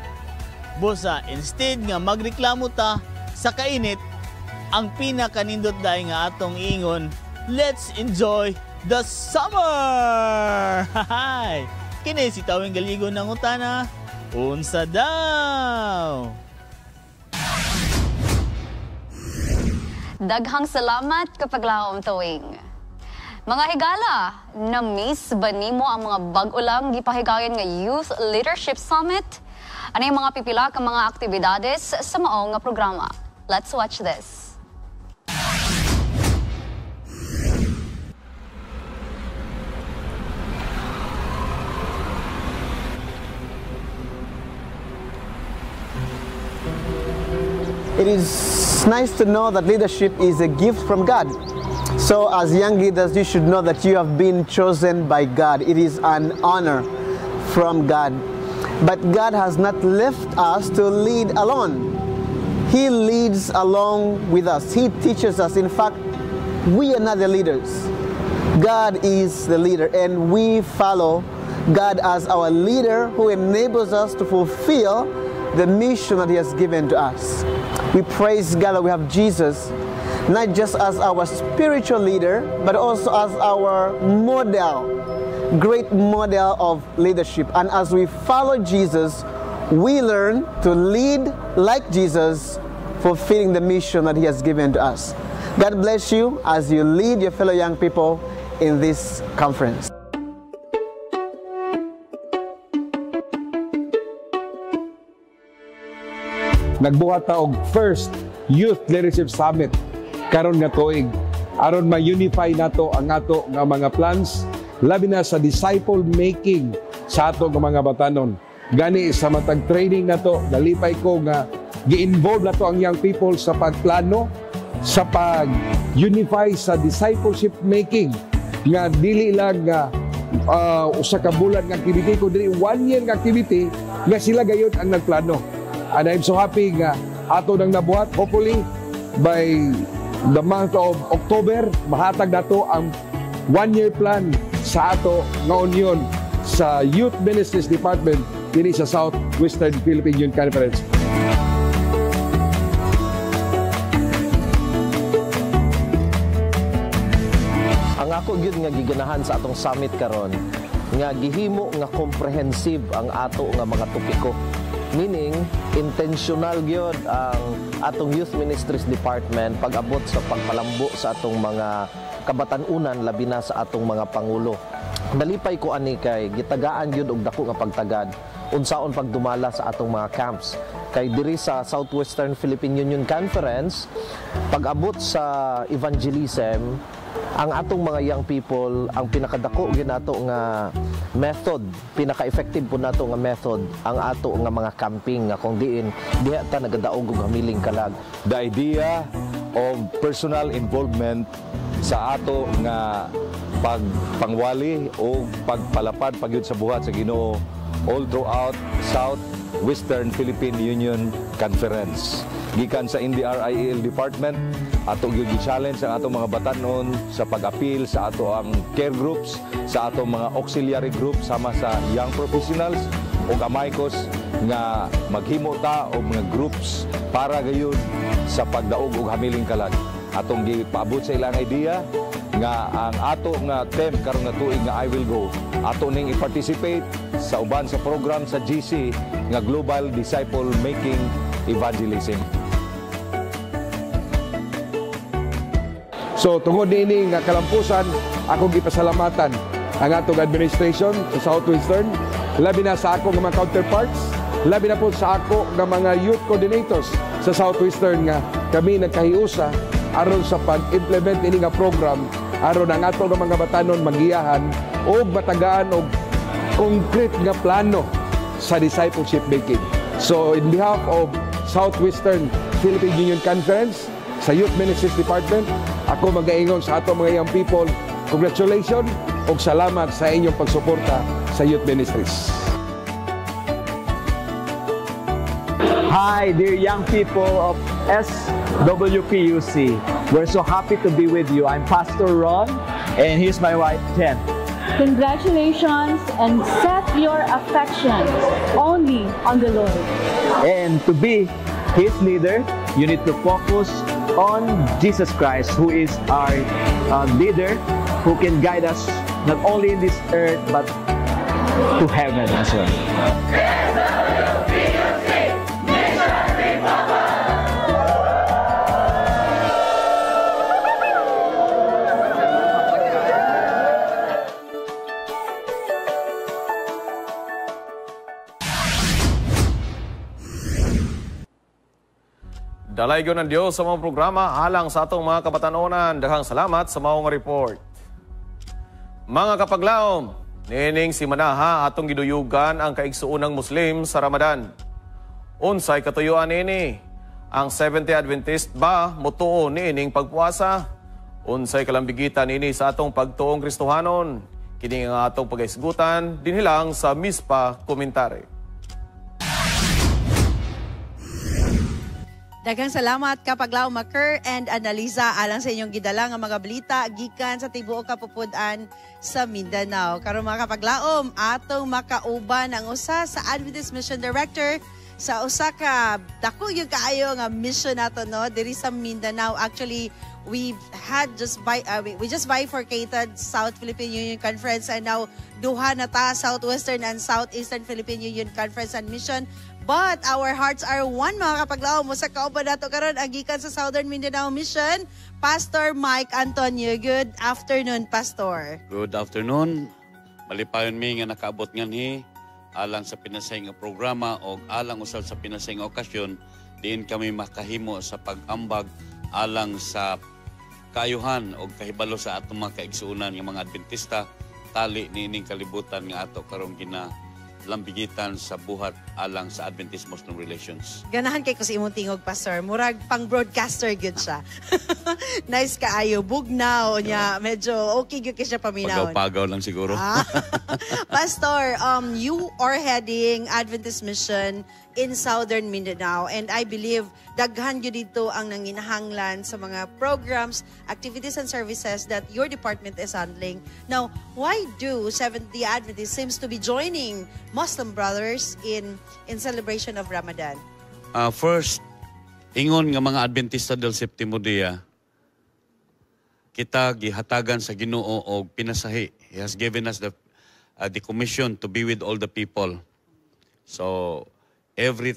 Busa, instead nga magreklamo ta sa kainit, ang pinakanindot dahil nga atong ingon, let's enjoy the summer! Hahay! Kini si Tawing Galigo ng utana, unsa daw? Daghang salamat kapag laom Tawing. Mga higala, na-miss ba nimo ang mga bag-o lang gipahigayon nga Youth Leadership Summit? Ano yung mga pipila ka mga aktibidades sa maong nga programa? Let's watch this. It is nice to know that leadership is a gift from God. So as young leaders, you should know that you have been chosen by God. It is an honor from God. But God has not left us to lead alone. He leads along with us. He teaches us. In fact, we are not the leaders. God is the leader, and we follow God as our leader who enables us to fulfill the mission that He has given to us. We praise God that we have Jesus, not just as our spiritual leader, but also as our model, great model of leadership. And as we follow Jesus, we learn to lead like Jesus, fulfilling the mission that He has given to us. God bless you as you lead your fellow young people in this conference. nagbuhat ta og first Youth Leadership Summit karon nga tuig aron ma-unify nato ang ato nga mga plans labi na sa disciple making sa ato nga mga batanon. Gani sa matag training nato nalipay ko nga gi-involve nato ang young people sa pagplano sa pag-unify sa discipleship making nga dili lang nga usa ka bulan nga activity kundi 1 year nga activity nga sila gayud ang nagplano. And I'm so happy nga ato nang nabuhat. Hopefully by the month of October mahatag nato ang 1-year plan sa ato nga union sa Youth Ministries Department dinhi sa Southwestern Philippine Union Conference. Ang ako gyud nga giganahan sa atong summit karon nga gihimo nga comprehensive ang ato nga mga topiko. Meaning, intentional gyud ang atong Youth Ministries Department pag-abot sa pagpalambo sa atong mga kabatanunan labi na sa atong mga pangulo. Nalipay ko ani kay gitagaan gyud og dako nga pagtagad unsaon pagdumala sa atong mga camps. Kay diri sa Southwestern Philippine Union Conference, pag-abot sa evangelism, ang atong mga young people, ang pinakadako gyud nato nga method, pinaka-effective po nato nga method, ang ato nga mga camping nga kung diin diha ta nagadaog og hamiling kalag. The idea of personal involvement sa ato nga pagpangwali o pagpalapad pagyud sa buhat sa Ginoo all throughout Southwestern Philippine Union Conference. Gikan sa NDRIEL Department, ato gyud gi-challenge ang ato mga batanon sa pag-appeal sa ato ang care groups, sa ato mga auxiliary groups sama sa young professionals o amaykos nga maghimo ta og mga groups para gayud sa pagdaog og hamiling kalag. Atong gipaabot sa ilang idea nga ang ato nga theme karon nga tuig nga I Will Go, ato ning i-participate sa uban sa program sa GC nga Global Disciple Making Evangelism. So tungod niini nga kalampusan, akong gipasalamatan ang atong administration sa Southwestern, labi na sa ako nga mga counterparts, labi na po sa ako nga mga youth coordinators sa Southwestern nga kami nagkahiusa aron sa pag-implement ini nga program aron ang ato nga mga batanon magiyahan o matagaan og concrete nga plano sa discipleship making. So in behalf of Southwestern Philippine Union Conference sa Youth Ministries Department, ako mag-aingon sa ato mga young people, congratulations ug salamat sa inyong pagsuporta sa Youth Ministries. Hi, dear young people of SWPUC. We're so happy to be with you. I'm Pastor Ron, and here's my wife, Jen. Congratulations, and set your affections only on the Lord. And to be His leader, you need to focus on Jesus Christ, who is our leader, who can guide us not only in this earth, but to heaven as well. Dalaygon ng Diyos sa mga programa alang sa atong mga kabatanunan. Daghang salamat sa maong report. Mga kapaglaom, nining si Manaha atong giduyugan ang kaigsuunang Muslim sa Ramadan. Unsay katuyuan nini? Ang Seventh-day Adventist ba mutuo nining pagpuasa? Unsay kalambigitan nini sa atong pagtuong Kristohanon? Kini nga atong pagaisgutan dinhilang sa MISPA Komentary. Daghang salamat kapaglaw Maker and Analiza alang sa inyong gidala nga mga balita gikan sa tibuok kapupudan sa Mindanao. Karon mga kapaglaom, atong makauban ang usa sa Adventist Mission Director sa usa ka dako gyud kaayo nga mission nato no diri sa Mindanao. Actually, we just bifurcated South Philippine Union Conference and now duha na ta Southwestern and Southeastern Philippine Union Conference and Mission. But our hearts are one mga kapaglaw. Musa kauban nato karon ang gikan sa Southern Mindanao Mission, Pastor Mike Antonio. Good afternoon, Pastor. Good afternoon. Malipayon mi nga nakaabot nga ni alang sa pinasayng programa o alang usab sa pinasayng okasyon diin kami makahimo sa pag-ambag alang sa kaayuhan o kahibalo sa atong mga kaigsuunan ng mga Adventista, tali niining kalibutan nga ato karong lambigitan sa buhat alang sa Adventist-Muslim relations. Ganahan kay ko sa imong tingog, Pastor. Murag pang-broadcaster gyud siya. Nice kaayo, bugnaw niya. Medyo okay gyud kay siya paminaw. Pagaw-pagaw lang siguro. Pastor, you are heading Adventist Mission in Southern Mindanao, and I believe daghan gyud dito ang nanginahanglan sa mga programs, activities, and services that your department is handling. Now, why do Seventh-day Adventists seems to be joining Muslim brothers in celebration of Ramadan? First, ingon nga mga Adventista del Septimo Dia, kita gihatagan sa Ginoo og pinasahi. He has given us the commission to be with all the people. So, every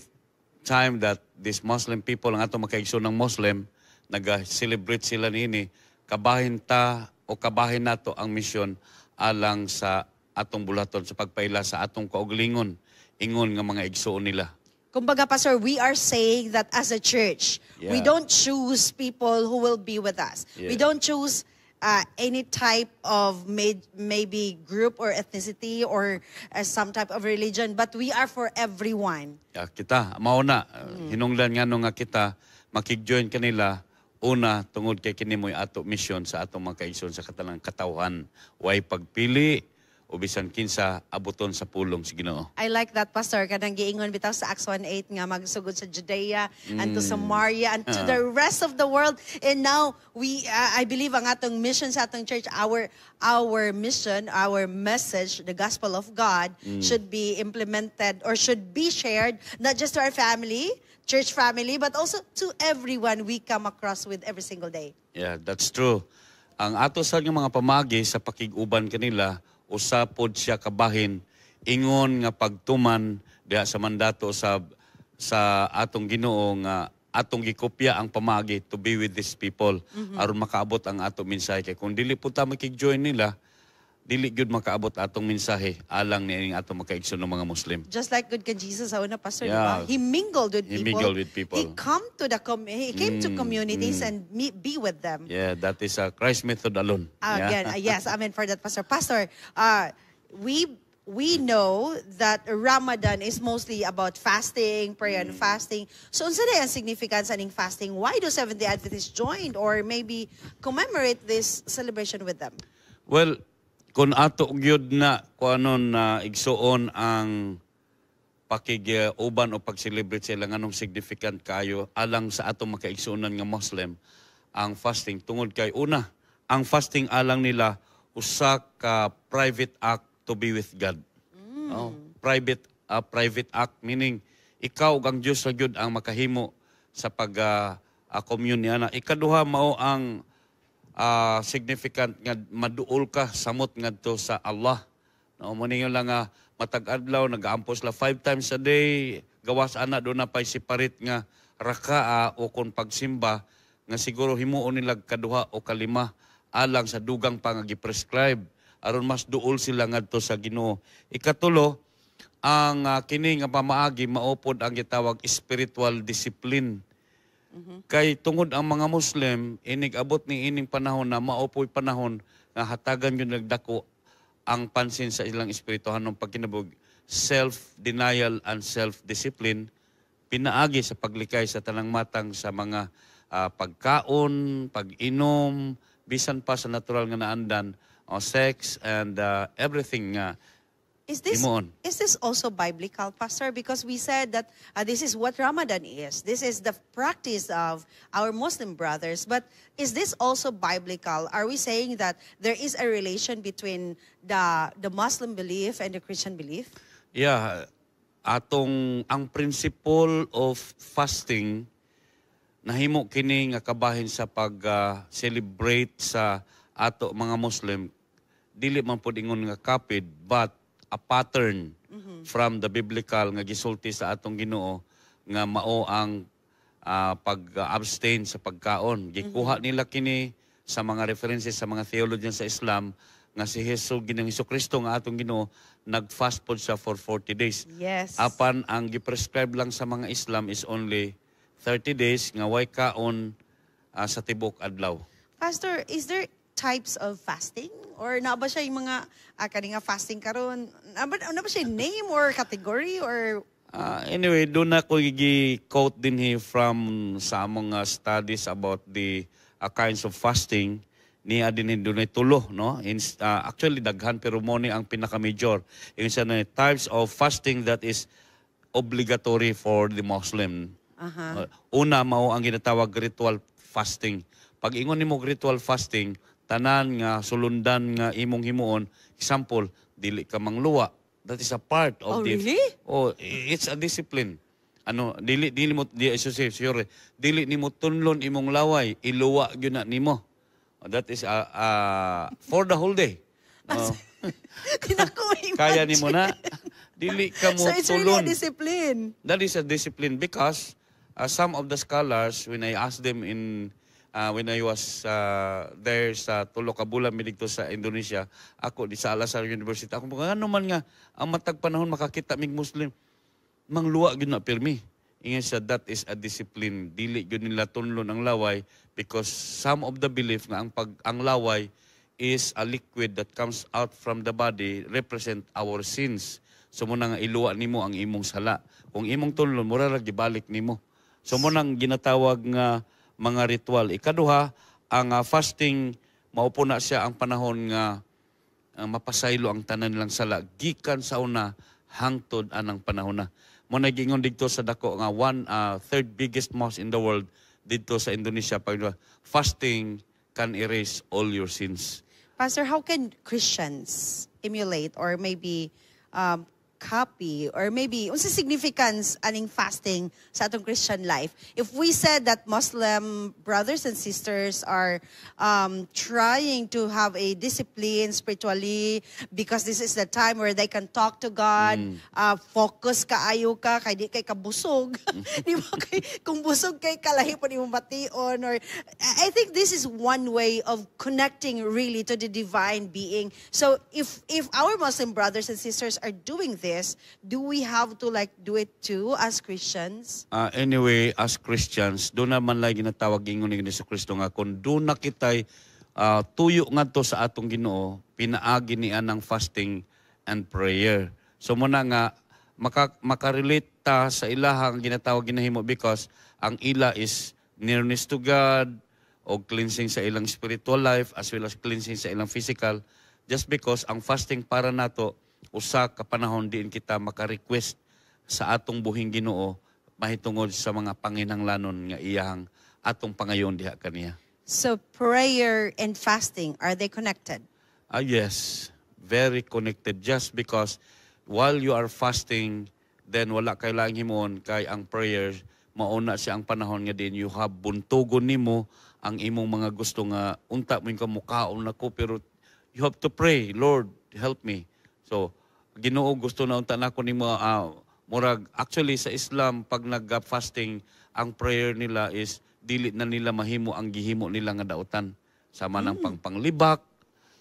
time that these Muslim people, ang atong makaigsoon ng Muslim, nag-celebrate sila nini, kabahin ta o kabahin nato ang misyon alang sa atong bulaton sa pagpaila sa atong kauglingon, ingon nga mga igsoon nila. Kumbaga, Pastor, we are saying that as a church, we don't choose people who will be with us. We don't choose any type of maybe group or ethnicity or some type of religion, but we are for everyone. Kita, mauna, hinungdan nga nga kita, makig-join kanila, una, tungod kay kinimoy ato mission sa atong mga kaigsoon sa katalang katawhan. Way pagpili, o bisan kinsa abuton sa pulong si Ginoo. I like that, Pastor. Kanang giingon bitaw sa Acts 1:8 nga magsugod sa Judea and to Samaria and to the rest of the world. And now I believe ang atong mission sa atong church, our mission, our message, the gospel of God should be implemented or should be shared not just to our family, church family, but also to everyone we come across with every single day. Yeah, that's true. Ang ato sa mga pamagi sa pakiguban kanila, usapod siya kabahin, ingon nga pagtuman diha sa mandato sa atong Ginoo nga atong gikopya ang pamagi to be with these people aron makaabot ang atong mensahe. Kay kung dili po ta makig-join nila, dili gyud makaabot atong mensahe alang niining atong makaigsoon ng mga Muslim. Just like good ka Jesus sa una, Pastor, diba? He mingled with people. He mingled with people. He came to communities and be with them. Yeah, that is a Christ method alone. Again, yes, amen for that, Pastor. Pastor, we know that Ramadan is mostly about fasting, prayer and fasting. So, unsa na ang significance aning fasting? Why do Seventh-day Adventists join or maybe commemorate this celebration with them? Well, kung ato gyud na kuanon na igsuon ang pakig-uban o pag-celebrate sila nganong significant kayo alang sa atong makaigsuonan nga Muslim, ang fasting tungod kay una, ang fasting alang nila usa ka private act to be with God. Private act meaning ikaw ug ang Dios ra gyud ang makahimo sa pag-commune niana. Ikaduha mao ang significant nga maduol ka samot ngadto sa Allah. No, moningon lang nga matag adlaw nag-aampos la 5 times a day, gawas ana do na pay separate nga rakaa o kon pagsimba nga siguro himuon nila kaduha o kalima alang sa dugang pa nga gi-prescribe aron mas duol sila ngadto sa Ginoo. Ikatulo, ang kini nga pamaagi maupod ang gitawag spiritual discipline. Kay tungod ang mga Muslim, inig-abot ni ining panahon na maupoy panahon nga hatagan yun nagdako ang pansin sa ilang espirituhan ng pagkinabog, self-denial and self-discipline, pinaagi sa paglikay sa tanang matang sa mga pagkaon, pag-inom, bisan pa sa natural nga naandan, sex and everything nga. Is this also biblical, Pastor? Because we said that this is what Ramadan is. This is the practice of our Muslim brothers. But is this also biblical? Are we saying that there is a relation between the Muslim belief and the Christian belief? Yeah. Ang principle of fasting, nahimo kini nga kabahin sa pag-celebrate sa ato mga Muslim, dili man po ingon nga kapid, but a pattern from the biblical nga gisulti sa atong Ginoo nga mao ang pag-abstain sa pagkaon. Gikuha nila kini sa mga references sa mga theologian sa Islam nga si Ginoong Hesukristo nga atong Ginoo nag-fast pod siya for 40 days. Yes. Apan ang gi-prescribe lang sa mga Islam is only 30 days nga way kaon sa tibok adlaw. Pastor, is there types of fasting? Or na ba siya yung mga kani nga fasting karon? Na ba siya name or category or Anyway, doon ako gi-quote din from sa mga studies about the kinds of fasting niya din doon ay tulo, no? Actually daghan pero mo ni ang pinaka-major. Yung sa types of fasting that is obligatory for the Muslim. Una mao ang ginatawag ritual fasting. Pag ingon nimo ritual fasting, tanan nga sulundan nga imong himuon, example, dili ka mangluwa. That is a part of really? It's a discipline. Dili nimo tunlon imong laway, iluwa gyud na nimo. That is for the whole day. Kaya nimo na. Dili ka mo so it's tulon. really a discipline. That is a discipline because some of the scholars, when I asked them when I was there sa tulo ka bulan dito sa Indonesia, ako di sa Al-Azhar University, ako ano man nga ang matag panahon makakita mig Muslim, mangluwa gyud na pirmi. Ingon siya, that is a discipline. Dili gyud nila tunlon ang laway because some of the belief nga ang laway is a liquid that comes out from the body represent our sins. So mo nang iluwa nimo ang imong sala. Kung imong tunlon mura ra gibalik nimo. So mo nang ginatawag nga mga ritual. Ikaduha, ang fasting maupo na siya ang panahon nga mapasaylo ang tanan nilang sala gikan sa una hangtod anang panahon na. Mo nagingon dito sa dako nga third biggest mosque in the world dito sa Indonesia, pag fasting can erase all your sins. Pastor, how can Christians emulate or maybe copy or maybe unsa significance aning fasting sa atong Christian life? If we said that Muslim brothers and sisters are trying to have a discipline spiritually because this is the time where they can talk to God, focus kaayo ka kay di kay kabusog. Di ba kung busog kay kalahi pa nimo bation, or I think this is one way of connecting really to the divine being. So if our Muslim brothers and sisters are doing this, do we have to do it too as Christians? Anyway, as Christians, doon naman lang ginatawag ingon ni Jesu Kristo nga kung doon na kitay tuyo ngadto sa atong Ginoo, pinaagi niya ng fasting and prayer. So muna nga makarelate ta sa ilahang ginatawag ginahimo because ang ila is nearness to God o cleansing sa ilang spiritual life as well as cleansing sa ilang physical, just because ang fasting para nato usa ka panahon diin kita maka-request sa atong buhing Ginoo mahitungod sa mga panginahanglanon nga iyang atong pangayon diha kaniya. So prayer and fasting, are they connected? Yes, very connected. Just because while you are fasting, then wala kailangang himon kay ang prayer mauna siya ang panahon nga din you have buntugon nimo ang imong mga gusto nga unta mo yung kamukaon nako, pero you have to pray, Lord, help me. So, Ginoo gusto na unta nako nimo murag actually sa Islam pag nag-fasting ang prayer nila is dili na nila mahimo ang gihimo nila nga dautan sama ng pangpanglibak.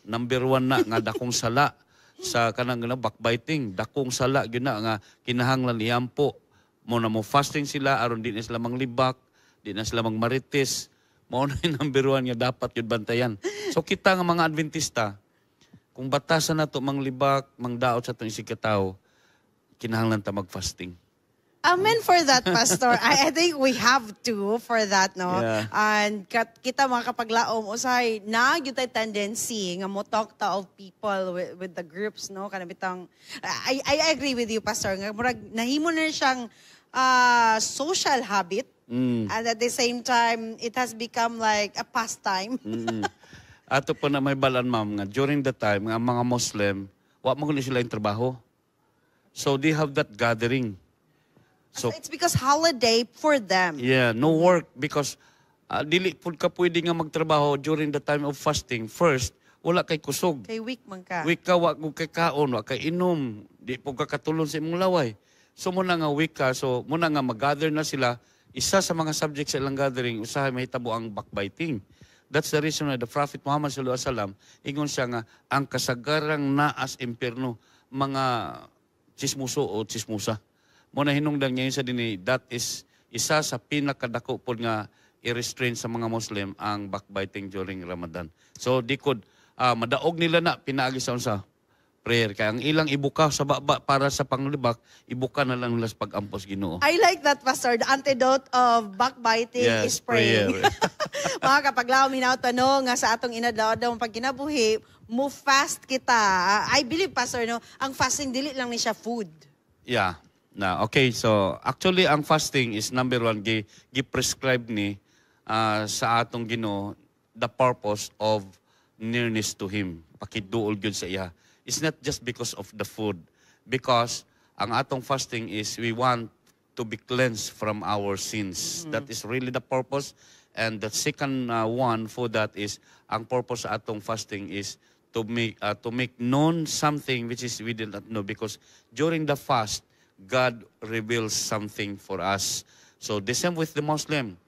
Number 1 na nga dakong sala sa kanang backbiting, dakong sala gyud na nga kinahanglan iampo mo na mo fasting sila aron di na sila manglibak, di na sila mangmarites. Mao na number 1 nga dapat yun bantayan. So kita nga mga Adventista, kung batasan na to manglibak, mangdaot sa itong isikataw, kinahanglan ta mag-fasting. Amen for that, Pastor. I think we have to for that, no? Yeah. And kita mga kapaglaom, usay, na-gyud tay tendency nga mo talk ta of people with the groups, no? Kanabitang, I agree with you, Pastor. Nga, murag, nahimo na siyang social habit. And at the same time, it has become like a pastime. Ato po na may balan, ma'am, nga during the time, nga mga Muslim, wa mo kuno sila yung trabaho. So they have that gathering. So it's because holiday for them. Yeah, no work because dili pud ka pwede nga magtrabaho during the time of fasting. First, wala kay kusog. Kay weak man ka. Weak ka, wa kay kaon, wa kay inom, di po ka katulon sa imong laway. So muna nga weak ka, so muna nga mag-gather na sila. Isa sa mga subject sa ilang gathering, usahay mahitabo ang backbiting. That's the reason why the Prophet Muhammad sallallahu alaihi wasallam ingon siya nga ang kasagarang naas impierno mga chismoso o chismosa. Mo na hinungdan ngayon sa dinhi, that is isa sa pinakadako po nga i-restrain sa mga Muslim ang backbiting during Ramadan. So di kod madaog nila na pinaagi sa prayer. Kaya ang ilang ibuka sa baba para sa panglibak, ibuka na lang nila sa pag-ampos Ginoo. I like that, Pastor. The antidote of backbiting is praying. Mga kapaglaw, minaw tanong nga sa atong inadlaw daw pag kinabuhi, move fast kita. I believe, Pastor, no, ang fasting dili lang ni siya food. Yeah. Okay, so actually ang fasting is number one, gi-prescribe ni sa atong Ginoo the purpose of nearness to Him. Pakiduol gyud sa iya. It's not just because of the food. Because ang atong fasting is we want to be cleansed from our sins. That is really the purpose. And the second one for that is, ang purpose sa atong fasting is to make known something which is we did not know. Because during the fast, God reveals something for us. So the same with the Muslim.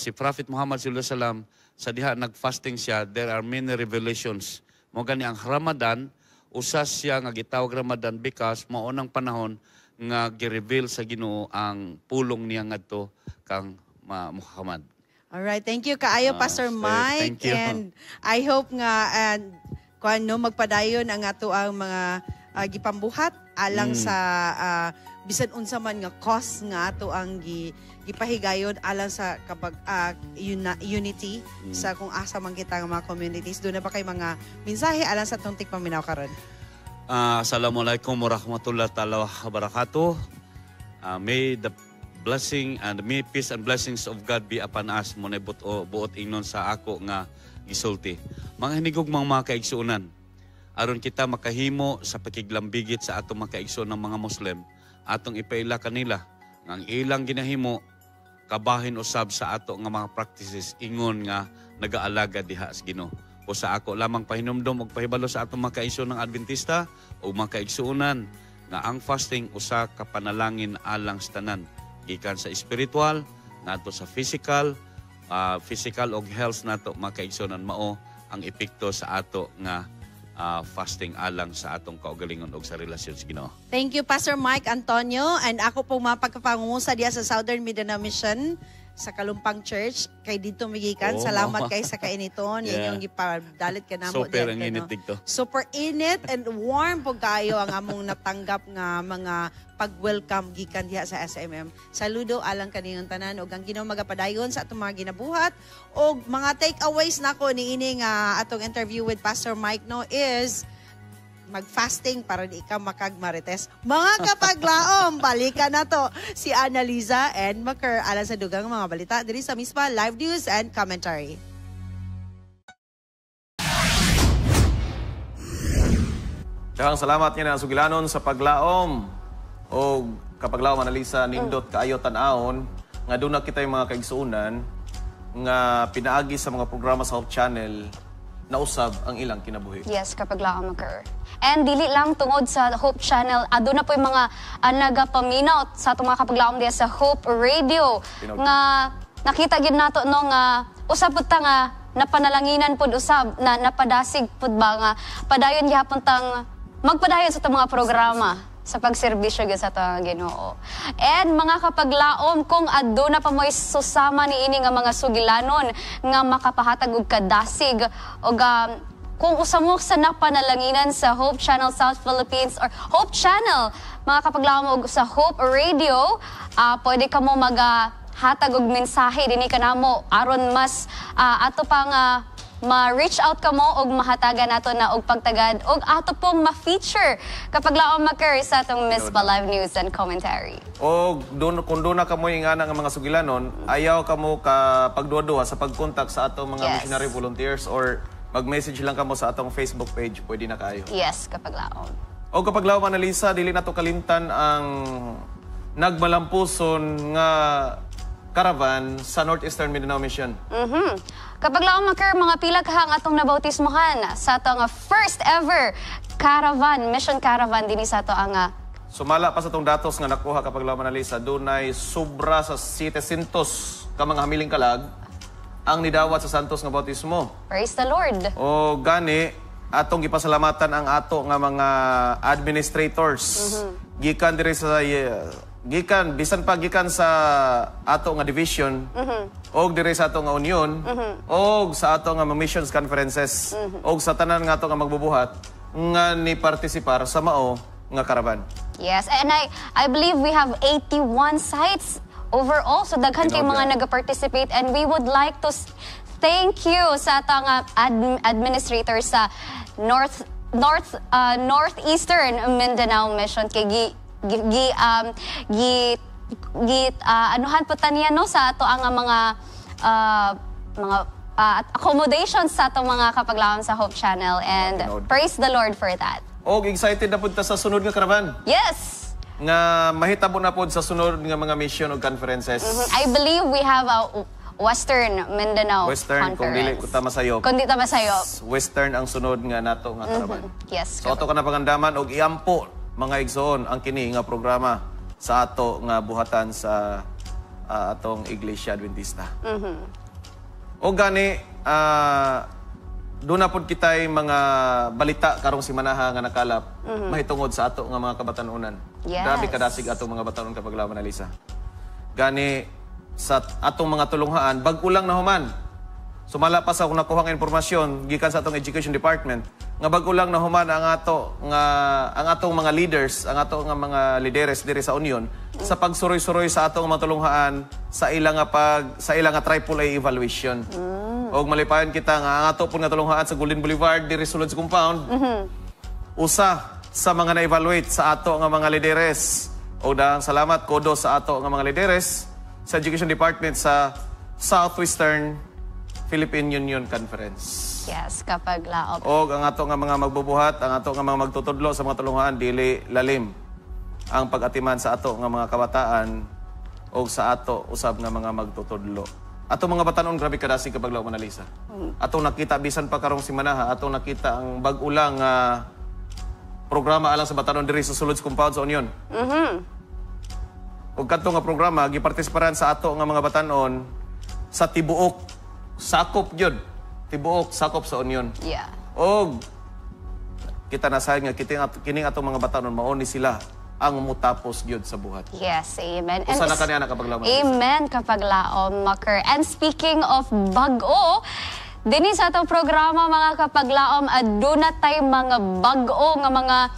Si Prophet Muhammad sallallahu alaihi wasallam, sa diha nag-fasting siya, there are many revelations. Mo gani ang Ramadan, usas siya nga gitawag Ramadan because maunang panahon nga gi-reveal sa Ginoo ang pulong niya ngadto kang Muhammad. All right, thank you kaayo Pastor Mike. Thank you. And I hope nga magpadayon ang ato ang mga gipambuhat alang sa bisan unsa man nga cause nga ato ang gipahigayon alang sa kapag unity sa kung asa man kita nga mga communities. Doon na ba kay mga mensahe alang sa atong tikpaminaw karon? Assalamualaikum warahmatullahi taala wabarakatuh. May the blessing and may peace and blessings of God be upon us. Mo na buot ingnon sa ako nga gisulti. Mga hinigog mga kaigsuonan, aron kita makahimo sa pakiglambigit sa atong mga kaigsuon ng mga Muslim, atong ipaila kanila ang ilang ginahimo kabahin usab sa ato nga mga practices ingon nga nagaalaga diha sa Ginoo. O sa ako lamang pahinumdom og pahibalo sa atong mga kaigsuon ng Adventista o mga kaigsuonan nga ang fasting usa ka panalangin alang sa tanan, gikan sa spiritual nato sa physical og health nato mga kaigsuonan, mao ang epekto sa ato nga fasting alang sa atong kaugalingon og sa relasyon sa Ginoo. Thank you Pastor Mike Antonio, and ako po mapagkapangungusa diya sa Southern Mindanao Mission sa Kalumpang Church kay dito migikan. Salamat kay sa kainiton. Yan yung gipadalit ka namo. Super ang init dito. Super init and warm po kayo ang among natanggap nga mga pag-welcome gikan diha sa SMM. Saludo alang kaniyong tanan ug ang Ginoo magapadayon sa atong mga ginabuhat og mga takeaways nako niini nga atong interview with Pastor Mike no is mag-fasting para di ka makagmarites. Mga kapaglaom, balikan na to si Annaliza and Maker alang sa dugang mga balita diri sa mispa live news and commentary. Daghang salamat niya na sugilanon sa paglaom o kapaglaom Annaliza nindot kaayo tan-awon nga doon na kita yung mga kaigsuunan nga pinaagi sa mga programa sa Hope Channel na usab ang ilang kinabuhi. Yes, kapag lang occur. And dili lang tungod sa Hope Channel, adto na po yung mga nagapaminaw sa itong mga kapaglaom diya sa Hope Radio nga nakita gid nato no nga usab pud ta nga napanalanginan pud usab na napadasig pud ba nga padayon gyapon tang magpadayon sa itong mga programa sa pagserbisyo sa itong Ginoo. And mga kapaglaom, kung aduna pa mo'y susama ni ini nga mga sugilanon nga makapahatag og kadasig o kung usamok sa napanalanginan sa Hope Channel South Philippines or Hope Channel, mga kapaglaom sa Hope Radio, pwede ka mo maghatag og mensahe dinhi kanamo aron mas ato pang ma-reach out ka mo og mahatagan nato na og pagtagad og ato pong ma-feature kapag laom Maker sa atong Mispa Live News and Commentary. O kung doon na ka mo yung nga mga sugilanon, ayaw ka mo ka pagduwa-duwa sa pagkontak sa atong mga missionary volunteers or mag-message lang ka mo sa atong Facebook page, pwede na kayo. Yes, kapag laom. O kapag laom Annaliza, dili na to kalimtan ang nagmalampuson nga caravan sa Northeastern Mindanao Mission. Kapag laom Maker, mga pila kahang atong nabautismohan sa atong first ever caravan, mission caravan din sa ato ang sumala pa sa itong datos nga nakuha kapag laom Annaliza, dunay sobra sa 700 ka mga hamiling kalag ang nidawat sa Santos nga bautismo. Praise the Lord. O gani, atong gipasalamatan ang ato nga mga administrators. Gikan diri sa bisan pa gikan sa ato nga division, og dire sa ato nga union, og sa ato nga missions conferences, og sa tanan nga ato nga magbubuhat, nga ni partisipar sa mao nga karaban. Yes, and I believe we have 81 sites overall. So daghan kay mga nag-participate, and we would like to thank you sa ato nga administrator sa Northeastern Mindanao Mission kay anuhan po taniya no sa ato ang mga accommodations sa ato mga kapaglaom sa Hope Channel, and praise the Lord for that. Og excited na pud ta sa sunod nga karaban. Yes. Nga mahitabo na pud sa sunod nga mga mission o conferences. I believe we have a Western Mindanao Western, Conference. kung dili ko ta masayop. Kung di ta masayop. Western ang sunod nga nato nga karaban. Yes. So ato ka na pagandaman og iampo mga igsoon ang kini nga programa sa ato nga buhatan sa atong Iglesia Adventista. O gani, doon na po kita'y mga balita karong simanaha nga nakalap, mahitungod sa ato nga mga kabatanunan. Yes. Grabe kadasig atong mga batanon kapaglaban na Lisa. Gani, sa atong mga tulunghaan, bag-ulang na human. Sumala pa sa kung nakuha nga informasyon, gikan sa atong Education Department, nga bag-ulang na human ang atong mga leaders, ang atong mga lideres diri sa Union, sa pagsuroy-suroy sa atong mga tulunghaan sa ilang nga AAA evaluation. Og malipayon kita nga ang ato pud nga tulunghaan sa Golden Boulevard diri sulod sa compound. Usa sa mga na-evaluate sa ato nga mga lideres. Og dahang salamat kodo sa ato nga mga lideres sa Education Department sa Southwestern Philippine Union Conference. Yes, kapag laop. Og ang ato nga mga magbubuhat, ang ato nga mga magtutudlo sa mga tulunghaan, dili lalim ang pag-atiman sa ato nga mga kabataan o sa ato usab nga mga magtutudlo. Ato mga batanon, grabe kadasig kapag laop, Manalisa. Atong nakita, bisan pa karong simanaha, atong nakita ang bag-ulang programa alang sa batanon diri sa sulod sa compound sa Union. Og kadto nga programa, gipartisiparan sa ato nga mga batanon sa tibuok, sakop yun. Tibuok, sakop sa Union. Yeah. Og kita nasayon nga kining atong mga batanon mauni sila ang mutapos gyud sa buhat. Yes, amen. Usa na kaniya nakapaglaom. Amen, kapaglaom, Maker. And speaking of bag-o, dinhi sa atong programa mga kapaglaom, aduna tay mga bag-o nga mga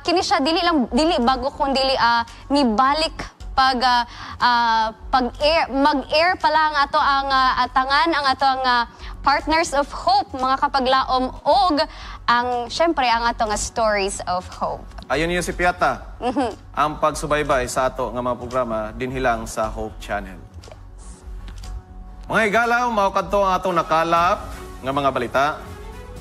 kini siya dili bago kung dili nibalik mag-air pa lang ato ang atangan ang ato ang Partners of Hope, mga kapaglaom, og syempre ang ato nga Stories of Hope. Ayon niyo si Piata, ang pagsubaybay sa ato nga mga programa dinhilang sa Hope Channel. Mga igalaw, mao kadto ang atong nakalap nga mga balita,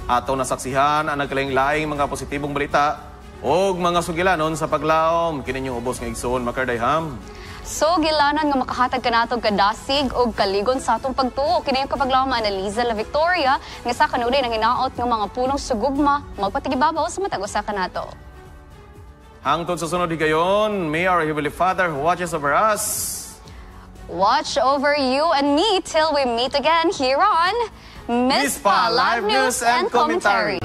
ato nasaksihan ang nagkalaing-laing mga positibong balita og mga sugilanon sa paglaom kininyong ubos nga igsoon, Makardayham. So gilanan nga makahatag kanatog kadasig og kaligon sa atong pagtuo kini yung kapaglaom Analiza La Victoria nga sa kanunay nang hinaot ng mga punong sugugma magpatigibabaw sa matag usa kanato. Hangtod sa sunod higayon, may our Heavenly Father who watches over us watch over you and me till we meet again here on Mispa Live News and Commentary.